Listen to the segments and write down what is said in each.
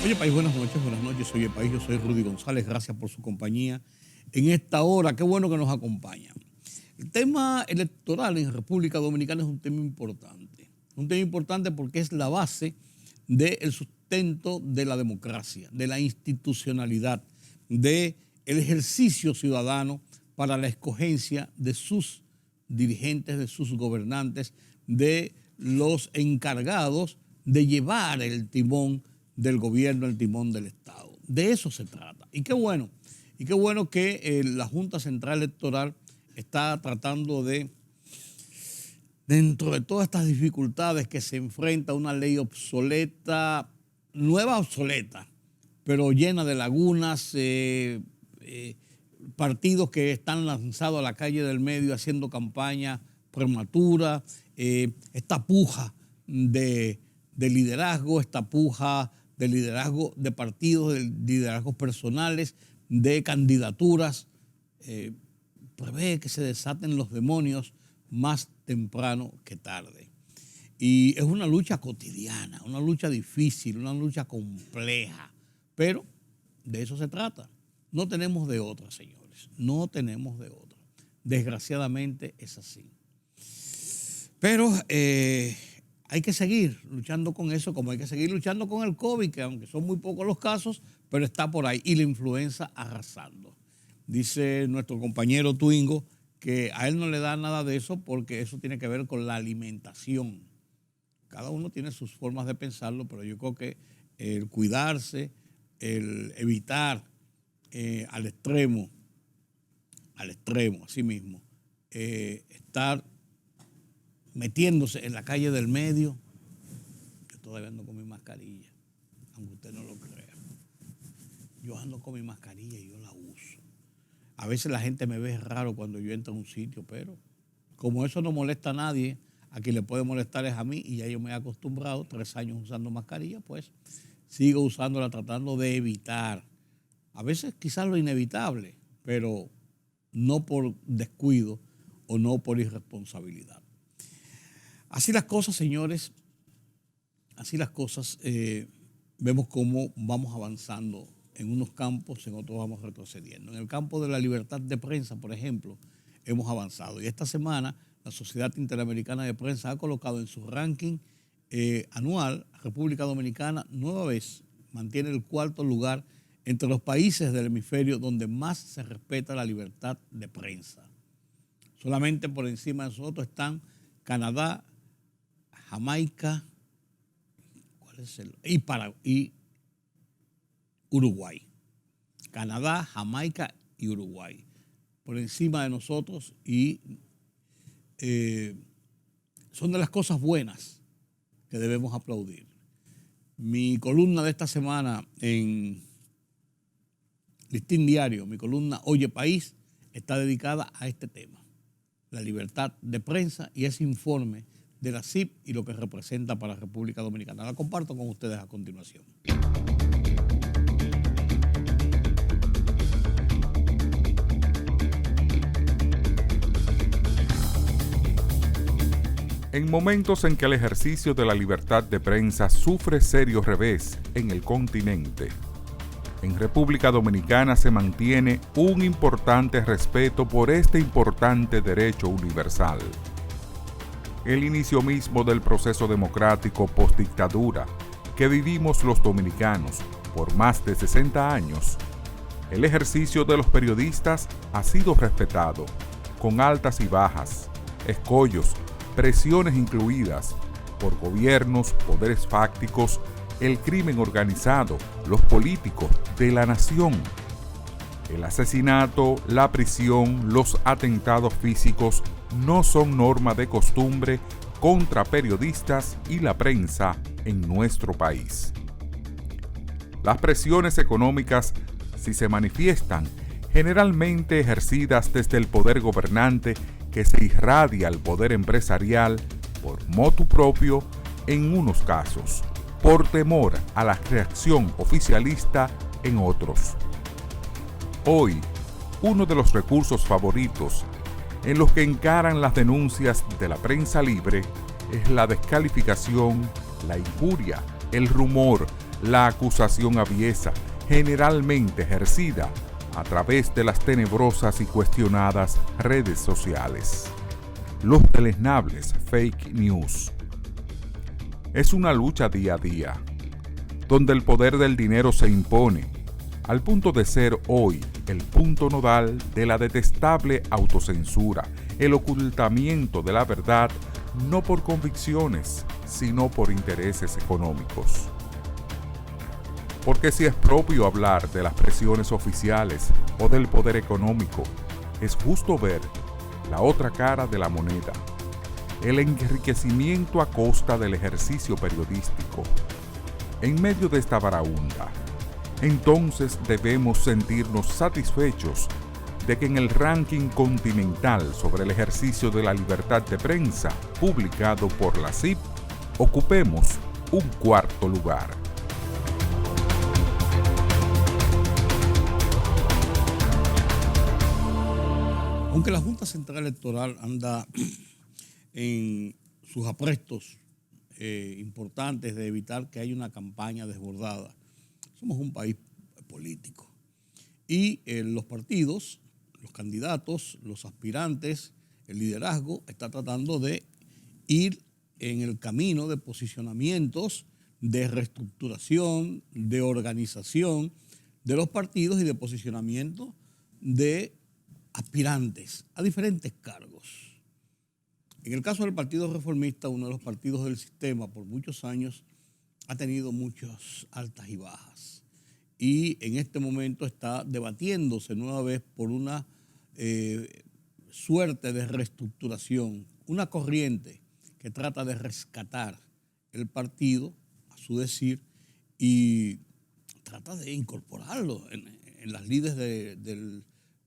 Oye País, buenas noches, Oye País, yo soy Rudy González, gracias por su compañía en esta hora, qué bueno que nos acompañan. El tema electoral en República Dominicana es un tema importante porque es la base del sustento de la democracia, de la institucionalidad, del ejercicio ciudadano para la escogencia de sus dirigentes, de sus gobernantes, de los encargados de llevar el timón del gobierno, el timón del Estado. De eso se trata. Y qué bueno que la Junta Central Electoral está tratando de, dentro de todas estas dificultades que se enfrenta una ley obsoleta, nueva obsoleta, pero llena de lagunas, partidos que están lanzados a la calle del medio haciendo campaña prematura, esta puja de liderazgo, esta puja de liderazgo de partidos, de liderazgos personales, de candidaturas, prevé que se desaten los demonios más temprano que tarde. Y es una lucha cotidiana, una lucha difícil, una lucha compleja, pero de eso se trata. No tenemos de otra, señores, no tenemos de otra. Desgraciadamente es así. Pero hay que seguir luchando con eso, como hay que seguir luchando con el COVID, que aunque son muy pocos los casos, pero está por ahí, y la influenza arrasando. Dice nuestro compañero Twingo que a él no le da nada de eso porque eso tiene que ver con la alimentación. Cada uno tiene sus formas de pensarlo, pero yo creo que el cuidarse, el evitar al extremo, así mismo, estar metiéndose en la calle del medio. Yo todavía ando con mi mascarilla, aunque usted no lo crea. Yo ando con mi mascarilla y yo la uso. A veces la gente me ve raro cuando yo entro a un sitio, pero como eso no molesta a nadie, a quien le puede molestar es a mí, y ya yo me he acostumbrado, 3 años usando mascarilla, pues sigo usándola tratando de evitar. A veces quizás lo inevitable, pero no por descuido o no por irresponsabilidad. Así las cosas, señores, así las cosas, vemos cómo vamos avanzando en unos campos, en otros vamos retrocediendo. En el campo de la libertad de prensa, por ejemplo, hemos avanzado. Y esta semana la Sociedad Interamericana de Prensa ha colocado en su ranking anual República Dominicana, nueva vez, mantiene el 4º lugar entre los países del hemisferio donde más se respeta la libertad de prensa. Solamente por encima de nosotros están Canadá, Jamaica, y Uruguay. Canadá, Jamaica y Uruguay. Por encima de nosotros, y son de las cosas buenas que debemos aplaudir. Mi columna de esta semana en Listín Diario, mi columna Oye País, está dedicada a este tema, la libertad de prensa y ese informe de la CIP y lo que representa para la República Dominicana. La comparto con ustedes a continuación. En momentos en que el ejercicio de la libertad de prensa sufre serio revés en el continente, en República Dominicana se mantiene un importante respeto por este importante derecho universal. El inicio mismo del proceso democrático postdictadura que vivimos los dominicanos por más de 60 años, el ejercicio de los periodistas ha sido respetado, con altas y bajas, escollos, presiones incluidas, por gobiernos, poderes fácticos, el crimen organizado, los políticos de la nación. El asesinato, la prisión, los atentados físicos no son norma de costumbre contra periodistas y la prensa en nuestro país. Las presiones económicas, si se manifiestan, generalmente ejercidas desde el poder gobernante que se irradia al poder empresarial por motu propio en unos casos, por temor a la reacción oficialista en otros. Hoy, uno de los recursos favoritos en los que encaran las denuncias de la prensa libre es la descalificación, la injuria, el rumor, la acusación aviesa, generalmente ejercida a través de las tenebrosas y cuestionadas redes sociales. Los deleznables fake news. Es una lucha día a día, donde el poder del dinero se impone, al punto de ser hoy el punto nodal de la detestable autocensura, el ocultamiento de la verdad, no por convicciones, sino por intereses económicos. Porque si es propio hablar de las presiones oficiales o del poder económico, es justo ver la otra cara de la moneda, el enriquecimiento a costa del ejercicio periodístico. En medio de esta varaunda, entonces debemos sentirnos satisfechos de que en el ranking continental sobre el ejercicio de la libertad de prensa, publicado por la CIP, ocupemos un cuarto lugar. Aunque la Junta Central Electoral anda en sus aprestos importantes de evitar que haya una campaña desbordada, somos un país político. Y los partidos, los candidatos, los aspirantes, el liderazgo está tratando de ir en el camino de posicionamientos, de reestructuración, de organización de los partidos y de posicionamiento de aspirantes a diferentes cargos. En el caso del Partido Reformista, uno de los partidos del sistema por muchos años ha tenido muchas altas y bajas. Y en este momento está debatiéndose nueva vez por una suerte de reestructuración, una corriente que trata de rescatar el partido, a su decir, y trata de incorporarlo en las lides del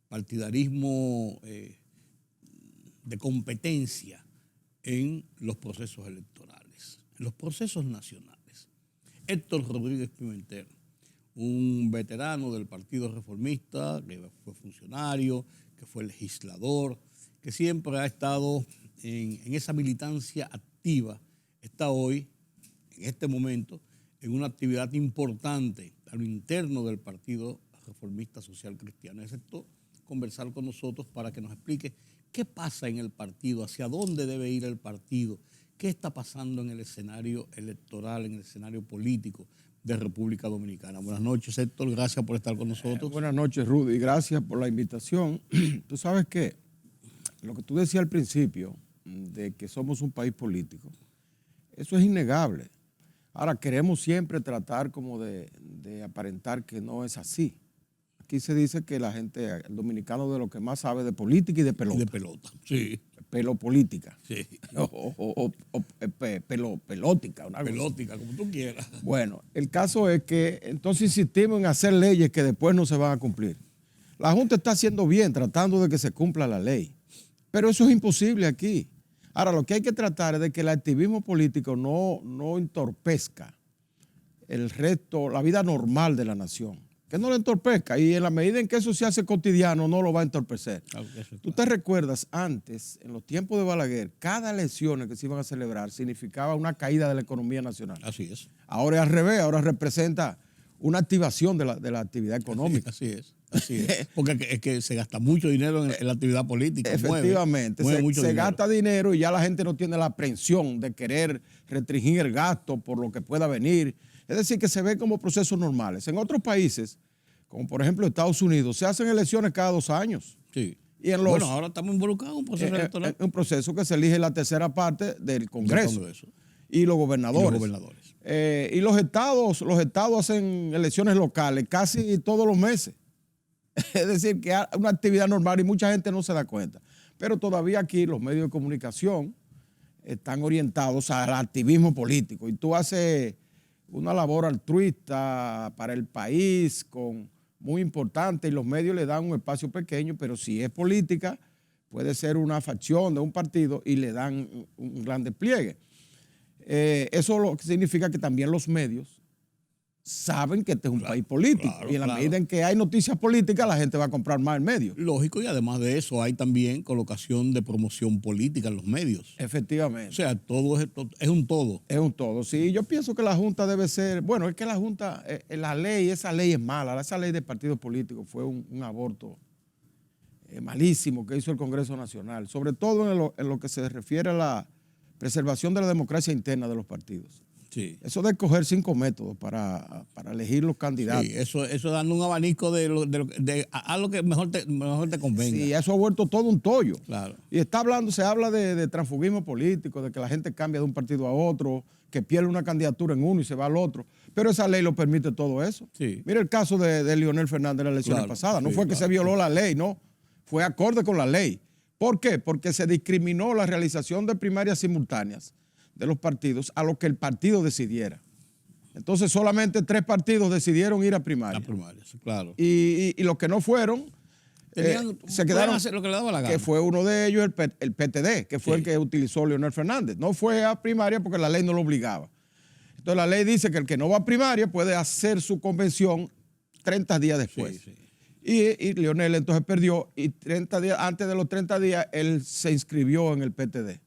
partidarismo de competencia en los procesos electorales, en los procesos nacionales. Héctor Rodríguez Pimentel, un veterano del Partido Reformista, que fue funcionario, que fue legislador, que siempre ha estado en esa militancia activa, está hoy, en este momento, en una actividad importante a lo interno del Partido Reformista Social Cristiano. Aceptó conversar con nosotros para que nos explique qué pasa en el partido, hacia dónde debe ir el partido, qué está pasando en el escenario electoral, en el escenario político de República Dominicana. Buenas noches, Héctor, gracias por estar con nosotros. Buenas noches, Rudy, gracias por la invitación. Tú sabes que lo que tú decías al principio, de que somos un país político, eso es innegable. Ahora, queremos siempre tratar como de aparentar que no es así. Aquí se dice que la gente, el dominicano, de lo que más sabe de política y de pelota. Y de pelota, sí. Pelo política. Sí. Pelótica. Una pelótica, como tú quieras. Bueno, el caso es que entonces insistimos en hacer leyes que después no se van a cumplir. La Junta está haciendo bien, tratando de que se cumpla la ley. Pero eso es imposible aquí. Ahora, lo que hay que tratar es de que el activismo político no entorpezca el resto, la vida normal de la nación. Que no lo entorpezca, y en la medida en que eso se hace cotidiano no lo va a entorpecer. Claro, tú te recuerdas antes, en los tiempos de Balaguer, cada elección que se iban a celebrar significaba una caída de la economía nacional. Así es. Ahora es al revés, ahora representa una activación de la actividad económica. Así es. Porque es que se gasta mucho dinero en la actividad política. Efectivamente, se gasta dinero y ya la gente no tiene la aprensión de querer restringir el gasto por lo que pueda venir. Es decir, que se ve como procesos normales. En otros países, como por ejemplo Estados Unidos, se hacen elecciones cada 2 años. Sí. Y bueno, ahora estamos involucrados en un proceso electoral. Un proceso que se elige la tercera parte del Congreso. Y los gobernadores. Y los estados hacen elecciones locales casi todos los meses. Es decir, que hay una actividad normal y mucha gente no se da cuenta. Pero todavía aquí los medios de comunicación están orientados al activismo político. Y tú haces una labor altruista para el país muy importante y los medios le dan un espacio pequeño, pero si es política, puede ser una facción de un partido y le dan un gran despliegue. Eso lo que significa que también los medios saben que este es un país político. Claro, y en la medida en que hay noticias políticas, la gente va a comprar más en medios. Lógico, y además de eso hay también colocación de promoción política en los medios. Efectivamente. O sea, todo es un todo. Es un todo. Sí, yo pienso que la Junta debe ser, bueno, es que la Junta, esa ley es mala, esa ley de partidos políticos fue un aborto malísimo que hizo el Congreso Nacional, sobre todo en lo que se refiere a la preservación de la democracia interna de los partidos. Sí. Eso de escoger 5 métodos para elegir los candidatos. Sí, eso dando un abanico a lo que mejor te convenga. Sí, eso ha vuelto todo un tollo. Claro. Y se habla de transfugismo político, de que la gente cambia de un partido a otro, que pierde una candidatura en uno y se va al otro. Pero esa ley lo permite todo eso. Sí. Mira el caso de Leonel Fernández en las elecciones pasadas. No fue que se violó la ley, no. Fue acorde con la ley. ¿Por qué? Porque se discriminó la realización de primarias simultáneas de los partidos a lo que el partido decidiera. Entonces solamente 3 partidos decidieron ir a primaria. A primaria, claro. Y los que no fueron se quedaron, hacer lo que le daba la gana. que fue uno de ellos, el PTD, que fue el que utilizó Leonel Fernández. No fue a primaria porque la ley no lo obligaba. Entonces la ley dice que el que no va a primaria puede hacer su convención 30 días después. Sí. Y Leonel entonces perdió y 30 días, antes de los 30 días él se inscribió en el PTD.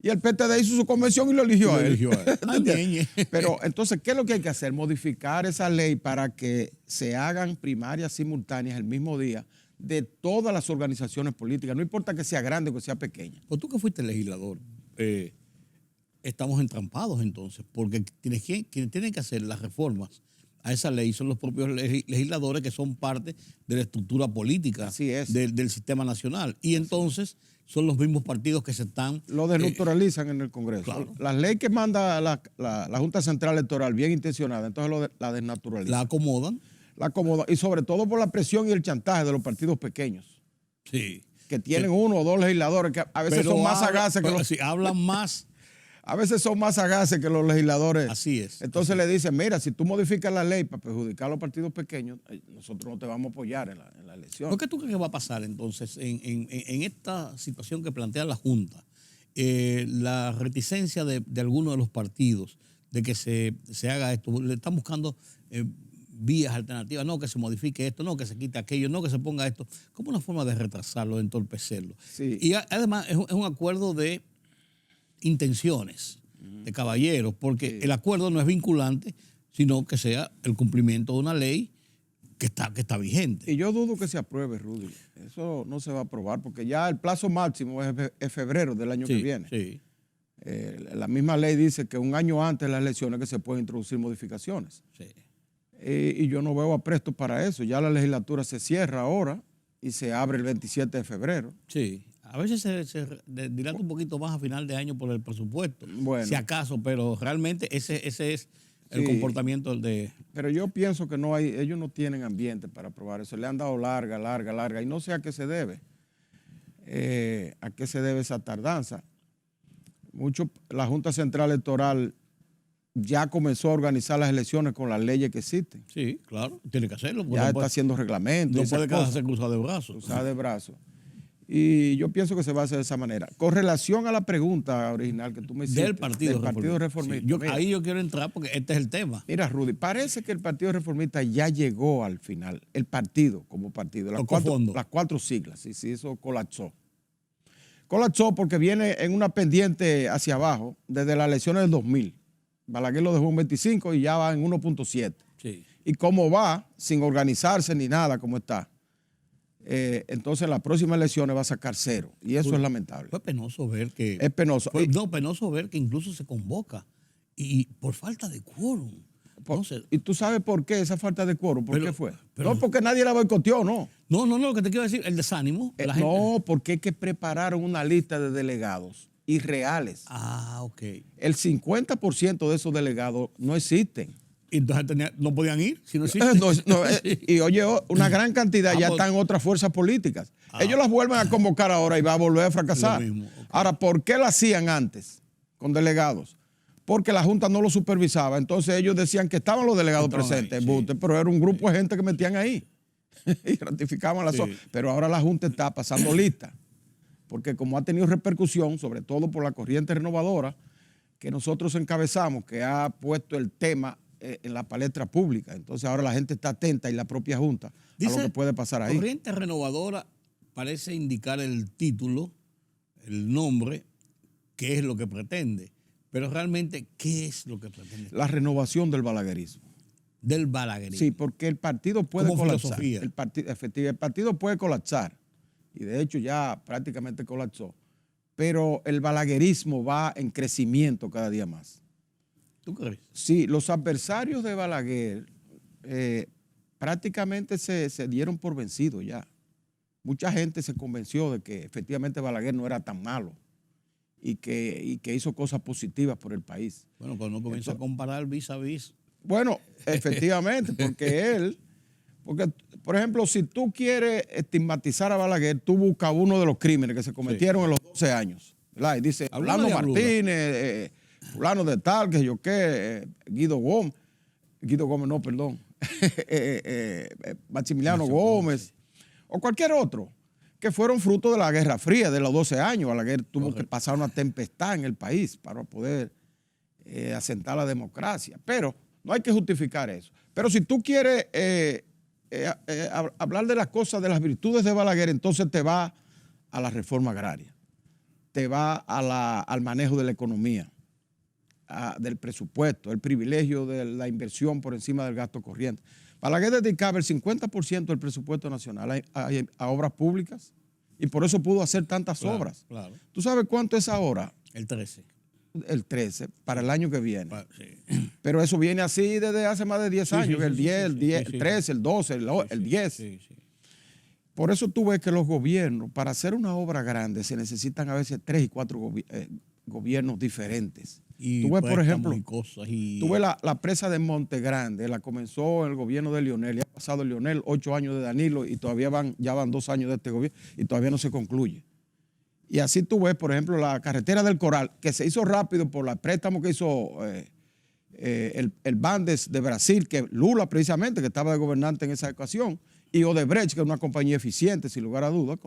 Y el PTD hizo su convención y lo eligió a él. Pero entonces, ¿qué es lo que hay que hacer? Modificar esa ley para que se hagan primarias simultáneas el mismo día de todas las organizaciones políticas, no importa que sea grande o que sea pequeña. Pues tú que fuiste legislador, estamos entrampados entonces, porque quienes tienen que hacer las reformas a esa ley son los propios legisladores que son parte de la estructura política. Así es. Del sistema nacional. Y entonces son los mismos partidos que se están... Lo desnaturalizan en el Congreso. Claro. La ley que manda la Junta Central Electoral, bien intencionada, entonces la desnaturalizan. La acomodan. La acomodan. Y sobre todo por la presión y el chantaje de los partidos pequeños. Sí. Que tienen 1 o 2 legisladores que a veces son más sagaces que los... Si hablan más... A veces son más sagaces que los legisladores. Así es. Entonces le dicen, mira, si tú modificas la ley para perjudicar a los partidos pequeños, nosotros no te vamos a apoyar en la elección. ¿Qué tú crees que va a pasar entonces en esta situación que plantea la Junta? La reticencia de algunos de los partidos de que se haga esto. Le están buscando vías alternativas. No, que se modifique esto, no, que se quite aquello, no, que se ponga esto. Como una forma de retrasarlo, de entorpecerlo. Sí. Y además es un acuerdo de intenciones, de caballeros, porque el acuerdo no es vinculante, sino que sea el cumplimiento de una ley que está vigente. Y yo dudo que se apruebe, Rudy. Eso no se va a aprobar porque ya el plazo máximo es febrero del año que viene. Sí. La misma ley dice que un año antes de las elecciones que se pueden introducir modificaciones. Sí. Y yo no veo apresto para eso. Ya la legislatura se cierra ahora y se abre el 27 de febrero. Sí. A veces se dilata un poquito más a final de año por el presupuesto, bueno, si acaso, pero realmente ese es el comportamiento de... Pero yo pienso que ellos no tienen ambiente para aprobar eso. Le han dado larga, y no sé a qué se debe. ¿A qué se debe esa tardanza? La Junta Central Electoral ya comenzó a organizar las elecciones con las leyes que existen. Sí, claro, tiene que hacerlo. Ya está haciendo reglamentos. No puede quedarse cruzado de brazos. Cruzado de brazos. Y yo pienso que se va a hacer de esa manera. Con relación a la pregunta original que tú me hiciste. Del Partido Reformista. Sí, ahí yo quiero entrar porque este es el tema. Mira, Rudy, parece que el Partido Reformista ya llegó al final. El partido como partido. Las 4 siglas. Sí, eso colapsó. Colapsó porque viene en una pendiente hacia abajo desde las elecciones del 2000. Balaguer lo dejó en 25 y ya va en 1.7. Sí. Y como va, sin organizarse ni nada, como está, entonces en las próximas elecciones va a sacar 0. Y eso es lamentable. Fue penoso ver que... Es penoso. Penoso ver que incluso se convoca y por falta de quórum. ¿Y tú sabes por qué esa falta de quórum? ¿Por qué fue? No porque nadie la boicoteó, no. No, lo que te quiero decir, el desánimo. No, porque es que prepararon una lista de delegados irreales. Ah, ok. El 50% de esos delegados no existen. Entonces no podían ir si no existen. Y oye, una gran cantidad ya están en otras fuerzas políticas. Ellos las vuelven a convocar ahora y va a volver a fracasar. Lo mismo, okay. Ahora, ¿por qué lo hacían antes con delegados? Porque la Junta no lo supervisaba. Entonces ellos decían que estaban los delegados presentes, ahí, sí. Pero era un grupo de gente que metían ahí y ratificaban la zona. Pero ahora la Junta está pasando lista. Porque como ha tenido repercusión, sobre todo por la corriente renovadora, que nosotros encabezamos, que ha puesto el tema en la palestra pública. Entonces ahora la gente está atenta y la propia Junta a lo que puede pasar ahí. Corriente Renovadora parece indicar el título, el nombre, qué es lo que pretende. Pero realmente, ¿qué es lo que pretende? La renovación del balaguerismo. Del balaguerismo. Sí, porque el partido puede como colapsar. Filosofía. El partido puede colapsar. Y de hecho ya prácticamente colapsó. Pero el balaguerismo va en crecimiento cada día más. ¿Tú crees? Sí, los adversarios de Balaguer prácticamente se dieron por vencidos ya. Mucha gente se convenció de que efectivamente Balaguer no era tan malo y que hizo cosas positivas por el país. Bueno, cuando uno comienza a comparar vis a vis. Bueno, efectivamente, porque, por ejemplo, si tú quieres estigmatizar a Balaguer, tú buscas uno de los crímenes que se cometieron en los 12 años, ¿verdad? Y dice, Fulano Martínez, fulano de tal, que yo qué, Guido Gómez, no, perdón, Maximiliano Gómez, o cualquier otro, que fueron fruto de la Guerra Fría de los 12 años. Balaguer tuvo que pasar una tempestad en el país para poder asentar la democracia, pero no hay que justificar eso. Pero si tú quieres hablar de las cosas, de las virtudes de Balaguer, entonces te va a la reforma agraria, te va al manejo de la economía, del presupuesto, el privilegio de la inversión por encima del gasto corriente. Balaguer dedicaba el 50% del presupuesto nacional a obras públicas y por eso pudo hacer tantas obras. Claro. ¿Tú sabes cuánto es ahora? El 13. El 13, para el año que viene. Sí. Pero eso viene así desde hace más de 10 años, el 10, el 13, el 12, el 10. Sí. Por eso tú ves que los gobiernos, para hacer una obra grande, se necesitan a veces 3 y 4 gobiernos diferentes. Y tú ves, por ejemplo, tú ves la presa de Monte Grande, la comenzó el gobierno de Leonel, y ha pasado Leonel 8 años de Danilo y todavía ya van 2 años de este gobierno y todavía no se concluye. Y así tú ves, por ejemplo, la carretera del Coral, que se hizo rápido por el préstamo que hizo el Bandes de Brasil, que Lula precisamente, que estaba de gobernante en esa ocasión, y Odebrecht, que es una compañía eficiente, sin lugar a dudas,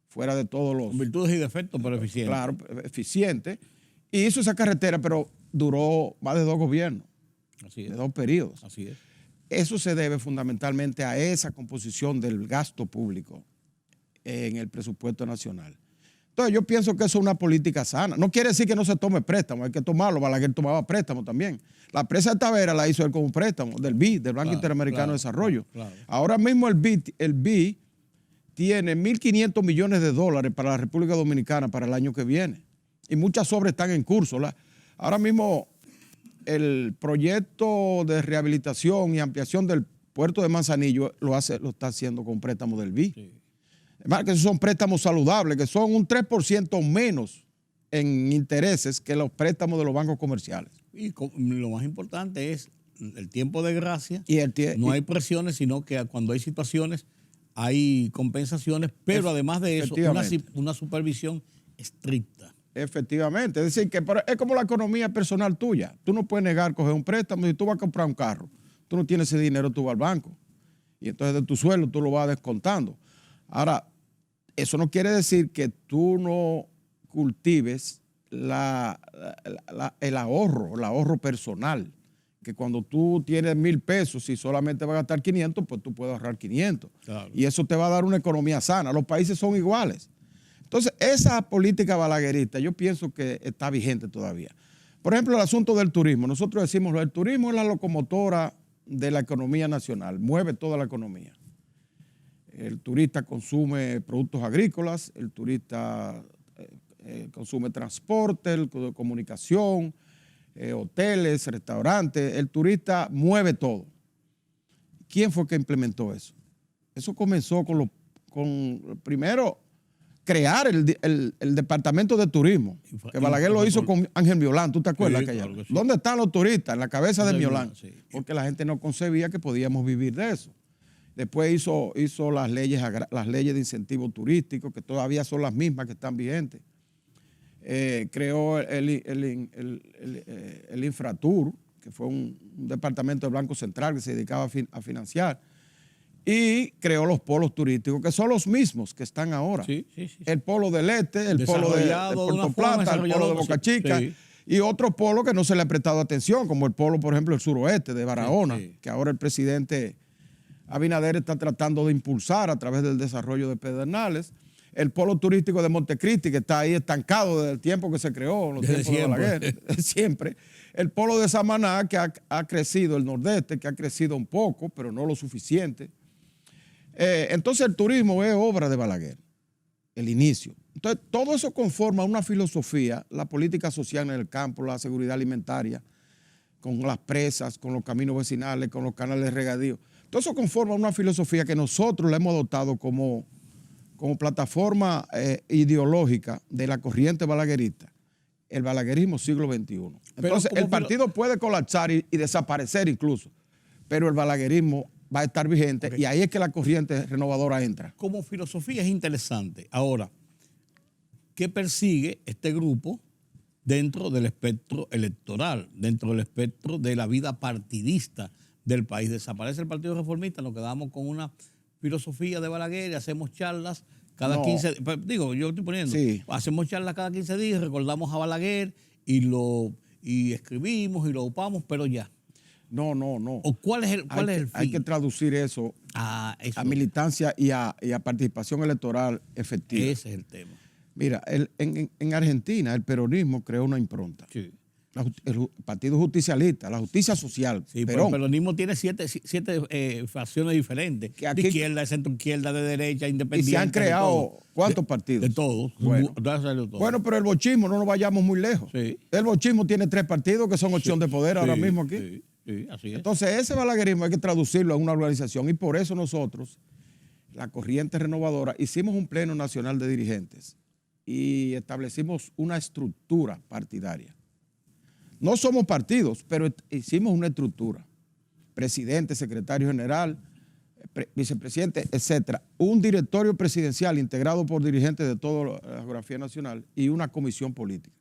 fuera de todos los... Con virtudes y defectos, pero eficiente. Claro, eficiente. Y hizo esa carretera, pero duró más de 2 gobiernos, de 2 periodos. Así es. Eso se debe fundamentalmente a esa composición del gasto público en el presupuesto nacional. Entonces yo pienso que eso es una política sana. No quiere decir que no se tome préstamo, hay que tomarlo. Balaguer tomaba préstamo también. La presa de Tavera la hizo él con un préstamo del BID, del Banco Interamericano de Desarrollo. Claro. Ahora mismo el BID tiene 1.500 millones de dólares para la República Dominicana para el año que viene. Y muchas obras están en curso. Ahora mismo el proyecto de rehabilitación y ampliación del puerto de Manzanillo lo está haciendo con préstamo del BID. Sí. Además, que esos son préstamos saludables, que son un 3% menos en intereses que los préstamos de los bancos comerciales. Y lo más importante es el tiempo de gracia. No hay presiones, sino que cuando hay situaciones hay compensaciones, pero además de eso, una supervisión estricta. Efectivamente, es decir, que es como la economía personal tuya. Tú no puedes negar coger un préstamo. Si tú vas a comprar un carro, tú no tienes ese dinero, tú vas al banco. Y entonces de tu sueldo tú lo vas descontando. Ahora, eso no quiere decir que tú no cultives el ahorro personal. Que cuando tú tienes 1,000 pesos y solamente vas a gastar 500, pues tú puedes ahorrar 500. Claro. Y eso te va a dar una economía sana. Los países son iguales. Entonces, esa política balaguerista yo pienso que está vigente todavía. Por ejemplo, el asunto del turismo. Nosotros decimos que el turismo es la locomotora de la economía nacional, mueve toda la economía. El turista consume productos agrícolas, el turista consume transporte, comunicación, hoteles, restaurantes. El turista mueve todo. ¿Quién fue que implementó eso? Eso comenzó con primero, crear el departamento de turismo, que Balaguer lo hizo con Ángel Miolán, ¿tú te acuerdas? Sí, claro que sí. ¿Dónde están los turistas? En la cabeza de Miolán, sí. Porque la gente no concebía que podíamos vivir de eso. Después hizo las leyes de incentivo turístico, que todavía son las mismas que están vigentes. Creó el Infratur, que fue un departamento del Banco Central que se dedicaba a financiar. Y creó los polos turísticos, que son los mismos que están ahora. Sí. El polo del Este, el polo de Puerto Plata, el polo de Boca Chica. Sí. Y otros polos que no se le ha prestado atención, como el polo, por ejemplo, el suroeste de Barahona, sí. que ahora el presidente Abinader está tratando de impulsar a través del desarrollo de Pedernales. El polo turístico de Montecristi, que está ahí estancado desde el tiempo que se creó, en los Desde tiempos siempre. de Balaguer, siempre. El polo de Samaná, que ha crecido, el nordeste, que ha crecido un poco, pero no lo suficiente. Entonces el turismo es obra de Balaguer, el inicio. Entonces todo eso conforma una filosofía, la política social en el campo, la seguridad alimentaria, con las presas, con los caminos vecinales, con los canales de regadío. Todo eso conforma una filosofía que nosotros la hemos adoptado como plataforma ideológica de la corriente balaguerista, el balaguerismo siglo XXI. Entonces, el partido puede colapsar y desaparecer incluso, pero el balaguerismo va a estar vigente y ahí es que la corriente renovadora entra. Como filosofía es interesante. Ahora, ¿qué persigue este grupo dentro del espectro electoral, dentro del espectro de la vida partidista del país? Desaparece el Partido Reformista, nos quedamos con una filosofía de Balaguer y hacemos charlas cada 15 días. Digo, yo estoy poniendo, hacemos charlas cada 15 días, recordamos a Balaguer y escribimos y lo ocupamos, pero ya. No. ¿O cuál es el fin? Hay que traducir eso a militancia y a participación electoral efectiva. Ese es el tema. Mira, en Argentina el peronismo creó una impronta. Sí. El Partido Justicialista, la justicia social. Sí, pero el peronismo tiene siete facciones diferentes. De izquierda, de centro izquierda, de derecha, independiente. Y se han creado ¿cuántos partidos? De todos. Bueno, pero el bochismo, no nos vayamos muy lejos. Sí. El bochismo tiene 3 partidos que son opción de poder ahora mismo aquí. Sí, así es. Entonces ese balaguerismo hay que traducirlo a una organización y por eso nosotros, la corriente renovadora, hicimos un pleno nacional de dirigentes y establecimos una estructura partidaria. No somos partidos, pero hicimos una estructura. Presidente, secretario general, vicepresidente, etcétera. Un directorio presidencial integrado por dirigentes de toda la geografía nacional y una comisión política.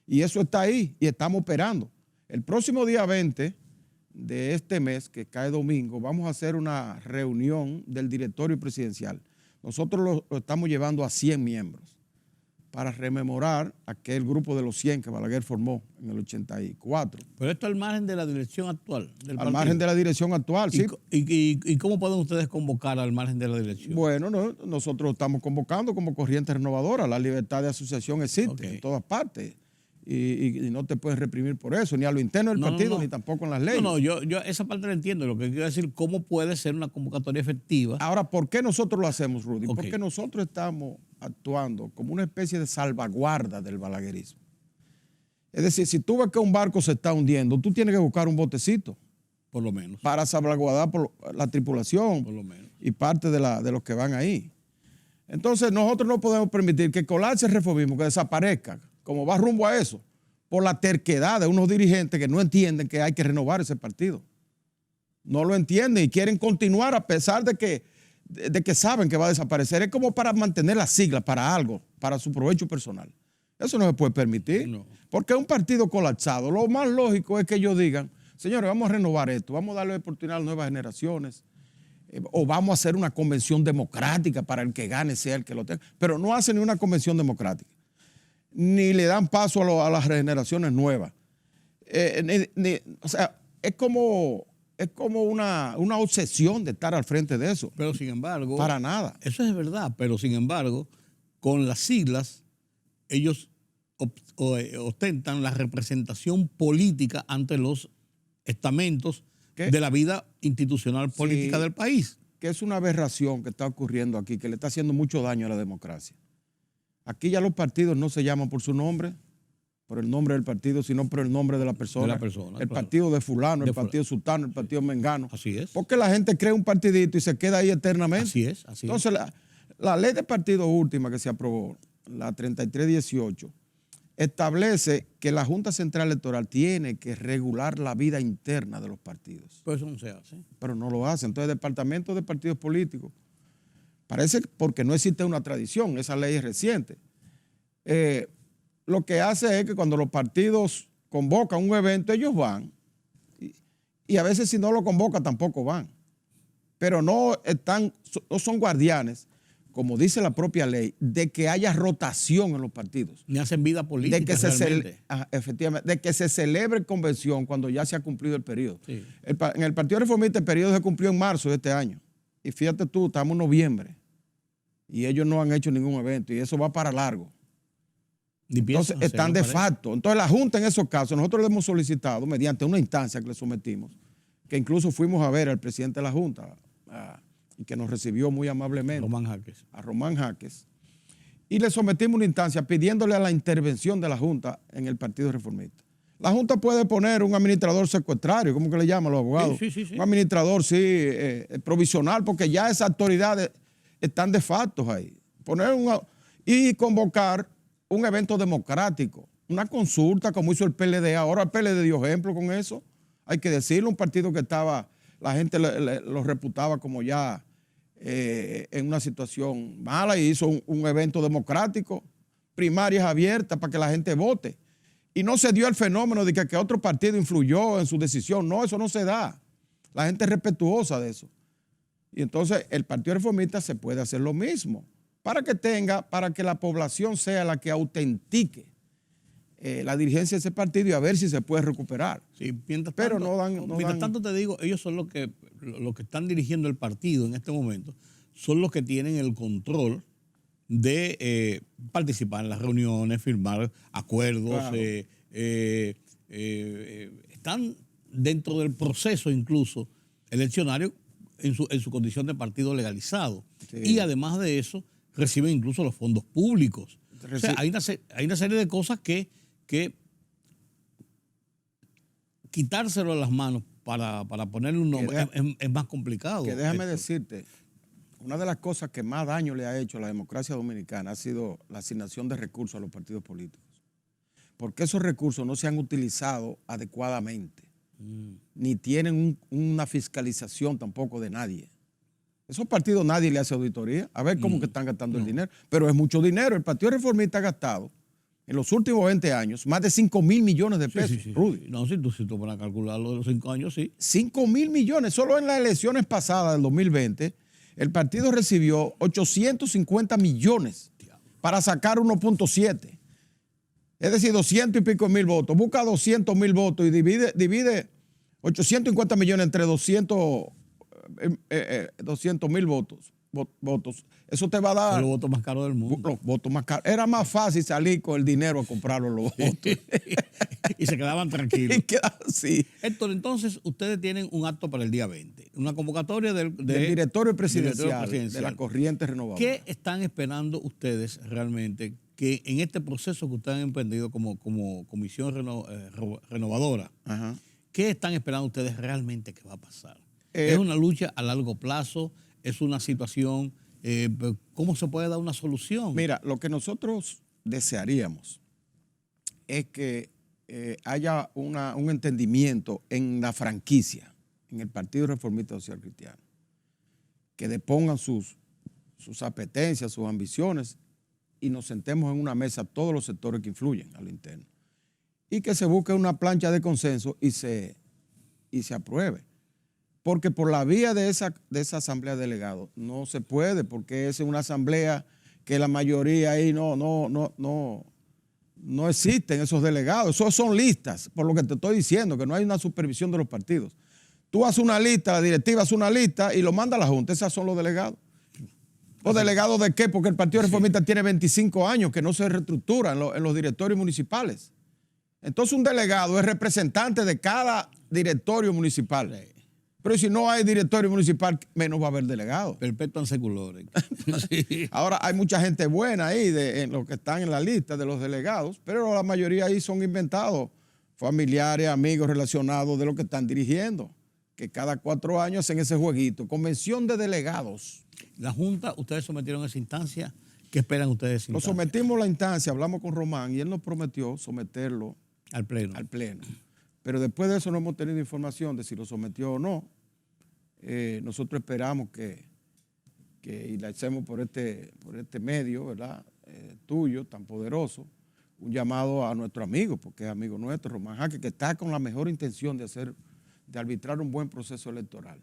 Y eso está ahí y estamos operando. El próximo día 20 de este mes, que cae domingo, vamos a hacer una reunión del directorio presidencial. Nosotros lo estamos llevando a 100 miembros para rememorar aquel grupo de los 100 que Balaguer formó en el 84. Pero esto al margen de la dirección actual del partido. Al margen de la dirección actual, sí. ¿Y cómo pueden ustedes convocar al margen de la dirección? Bueno, nosotros estamos convocando como corriente renovadora. La libertad de asociación existe en todas partes. Y no te puedes reprimir por eso, ni a lo interno del partido, ni tampoco en las leyes. Yo esa parte la entiendo. Lo que quiero decir, ¿cómo puede ser una convocatoria efectiva? Ahora, ¿por qué nosotros lo hacemos, Rudy? Porque nosotros estamos actuando como una especie de salvaguarda del balaguerismo. Es decir, si tú ves que un barco se está hundiendo, tú tienes que buscar un botecito. Por lo menos. Para salvaguardar por la tripulación. Por lo menos. Y parte de los que van ahí. Entonces, nosotros no podemos permitir que colapse el reformismo, que desaparezca, como va rumbo a eso, por la terquedad de unos dirigentes que no entienden que hay que renovar ese partido. No lo entienden y quieren continuar a pesar de que saben que va a desaparecer. Es como para mantener las siglas para algo, para su provecho personal. Eso no se puede permitir. No. Porque un partido colapsado, lo más lógico es que ellos digan, señores, vamos a renovar esto, vamos a darle oportunidad a las nuevas generaciones, o vamos a hacer una convención democrática para el que gane sea el que lo tenga. Pero no hacen ni una convención democrática, ni le dan paso a las generaciones nuevas. O sea, es como una obsesión de estar al frente de eso. Pero sin embargo... Para nada. Eso es verdad, pero sin embargo, con las siglas, ellos ostentan la representación política ante los estamentos de la vida institucional política del país. Que es una aberración que está ocurriendo aquí, que le está haciendo mucho daño a la democracia. Aquí ya los partidos no se llaman por su nombre, por el nombre del partido, sino por el nombre de la persona. El partido de fulano, el partido sultano, el partido mengano. Así es. Porque la gente crea un partidito y se queda ahí eternamente. Así es. Entonces, la ley de partido última que se aprobó, la 3318, establece que la Junta Central Electoral tiene que regular la vida interna de los partidos. Pero eso no se hace. Pero no lo hace. Entonces, el Departamento de Partidos Políticos, parece porque no existe una tradición, esa ley es reciente. Lo que hace es que cuando los partidos convocan un evento, ellos van. Y a veces si no lo convocan, tampoco van. Pero no son guardianes como dice la propia ley, de que haya rotación en los partidos. Ni hacen vida política de que efectivamente, de que se celebre convención cuando ya se ha cumplido el periodo. Sí. En el Partido Reformista el periodo se cumplió en marzo de este año. Y fíjate tú, estamos en noviembre y ellos no han hecho ningún evento y eso va para largo. Entonces están de facto. Entonces la Junta en esos casos, nosotros le hemos solicitado mediante una instancia que le sometimos, que incluso fuimos a ver al presidente de la Junta y que nos recibió muy amablemente, a Román Jaques, y le sometimos una instancia pidiéndole a la intervención de la Junta en el Partido Reformista. La Junta puede poner un administrador secuestrario, ¿cómo que le llaman los abogados? Sí. Un administrador, provisional, porque ya esas autoridades están de facto ahí. Y convocar un evento democrático, una consulta como hizo el PLD. Ahora el PLD dio ejemplo con eso. Hay que decirlo, un partido que estaba, la gente lo reputaba como ya en una situación mala y hizo un evento democrático, primarias abiertas para que la gente vote. Y no se dio el fenómeno de que otro partido influyó en su decisión. No, eso no se da. La gente es respetuosa de eso. Y entonces el Partido Reformista se puede hacer lo mismo para que la población sea la que autentique la dirigencia de ese partido y a ver si se puede recuperar. Sí, mientras tanto te digo, ellos son los que están dirigiendo el partido en este momento, son los que tienen el control de participar en las reuniones, firmar acuerdos, claro. Están dentro del proceso incluso eleccionario en su condición de partido legalizado. Sí. Y además de eso, reciben incluso los fondos públicos. O sea, hay una serie de cosas que quitárselo de las manos para ponerle un nombre es más complicado. Que déjame decirte, una de las cosas que más daño le ha hecho a la democracia dominicana ha sido la asignación de recursos a los partidos políticos. Porque esos recursos no se han utilizado adecuadamente, ni tienen una fiscalización tampoco de nadie. Esos partidos nadie le hace auditoría, a ver cómo que están gastando el dinero, pero es mucho dinero. El Partido Reformista ha gastado en los últimos 20 años más de 5,000 millones de pesos, sí. Rudy. No, si tú pones a calcularlo de los 5 años, sí. 5,000 millones, solo en las elecciones pasadas del 2020, el partido recibió 850 millones para sacar 1.7. Es decir, 200 y pico mil votos. Busca 200,000 votos y divide 850 millones entre 200,000 votos. Eso te va a dar... Los votos más caros del mundo. Los votos más caros. Era más fácil salir con el dinero a comprar los votos. Y se quedaban tranquilos. Sí. Héctor, entonces ustedes tienen un acto para el día 20. Una convocatoria del directorio presidencial de la corriente renovadora. ¿Qué están esperando ustedes realmente que en este proceso que ustedes han emprendido como comisión renovadora, ajá, qué están esperando ustedes realmente que va a pasar? ¿Es una lucha a largo plazo? ¿Es una situación? ¿Cómo se puede dar una solución? Mira, lo que nosotros desearíamos es que haya un entendimiento en la franquicia, en el Partido Reformista Social Cristiano, que depongan sus apetencias, sus ambiciones y nos sentemos en una mesa todos los sectores que influyen a lo interno y que se busque una plancha de consenso y se apruebe. Porque por la vía de esa asamblea de delegados no se puede, porque es una asamblea que la mayoría ahí no existen esos delegados. Esos son listas, por lo que te estoy diciendo, que no hay una supervisión de los partidos. Tú haces una lista, la directiva hace una lista y lo manda a la Junta. Esos son los delegados. ¿Los delegados de qué? Porque el Partido Reformista tiene 25 años que no se reestructura en los directorios municipales. Entonces un delegado es representante de cada directorio municipal. Pero si no hay directorio municipal, menos va a haber delegados. Perpetuan seculores. Sí. Ahora hay mucha gente buena ahí en los que están en la lista de los delegados, pero la mayoría ahí son inventados, familiares, amigos relacionados de los que están dirigiendo, que cada 4 años hacen ese jueguito. Convención de delegados. La Junta, ustedes sometieron esa instancia. ¿Qué esperan ustedes? Lo sometimos a la instancia, hablamos con Román y él nos prometió someterlo al pleno. Pero después de eso no hemos tenido información de si lo sometió o no. Nosotros esperamos y le hacemos por este medio, ¿verdad? Tuyo, tan poderoso, un llamado a nuestro amigo, porque es amigo nuestro, Román Jaques, que está con la mejor intención de arbitrar un buen proceso electoral.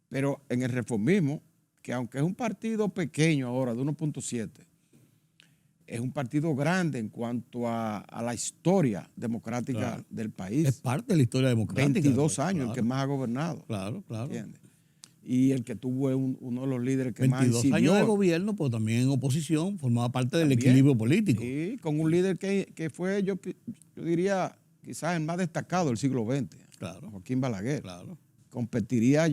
Pero en el reformismo, que aunque es un partido pequeño ahora, de 1.7, es un partido grande en cuanto a la historia democrática del país. Es parte de la historia democrática. 22 años, el que más ha gobernado. Claro. ¿Entiendes? Y el que tuvo uno de los líderes que más incidió. 22 años de gobierno, pero también en oposición, formaba parte del equilibrio político. Sí, con un líder que fue, yo diría, quizás el más destacado del siglo XX. Claro. Joaquín Balaguer. Claro. Competiría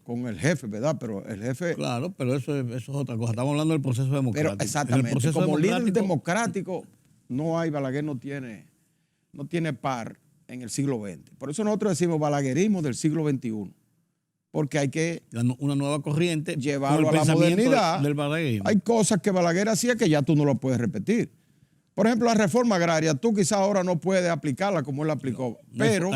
con el jefe, ¿verdad? Pero el jefe... Claro, pero eso es otra cosa. Estamos hablando del proceso democrático. Pero exactamente, como líder democrático, Balaguer no tiene par en el siglo XX. Por eso nosotros decimos balaguerismo del siglo XXI. Porque hay que... Una nueva corriente. Llevarlo a la modernidad. Del balaguerismo. Hay cosas que Balaguer hacía que ya tú no lo puedes repetir. Por ejemplo, la reforma agraria, tú quizás ahora no puedes aplicarla como él la aplicó, pero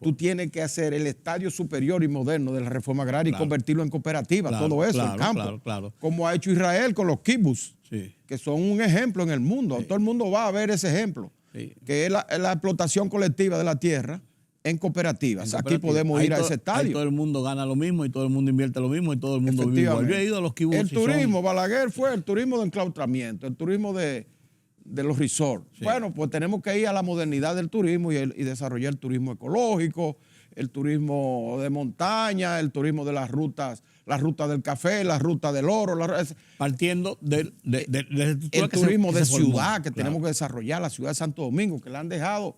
tú tienes que hacer el estadio superior y moderno de la reforma agraria y convertirlo en cooperativa, todo eso, en campo. Como ha hecho Israel con los kibbutz, que son un ejemplo en el mundo. Todo el mundo va a ver ese ejemplo, que es la explotación colectiva de la tierra en cooperativas. Aquí podemos ir a ese estadio. Ahí todo el mundo gana lo mismo y todo el mundo invierte lo mismo y todo el mundo vive igual. Yo he ido a los kibbutz. El turismo, Balaguer fue el turismo de enclaustramiento, el turismo de los resorts. Bueno, pues tenemos que ir a la modernidad del turismo y desarrollar el turismo ecológico, el turismo de montaña, el turismo de las rutas, la ruta del café, la ruta del oro. Partiendo del turismo de ciudad que tenemos que desarrollar, la ciudad de Santo Domingo, que la han dejado.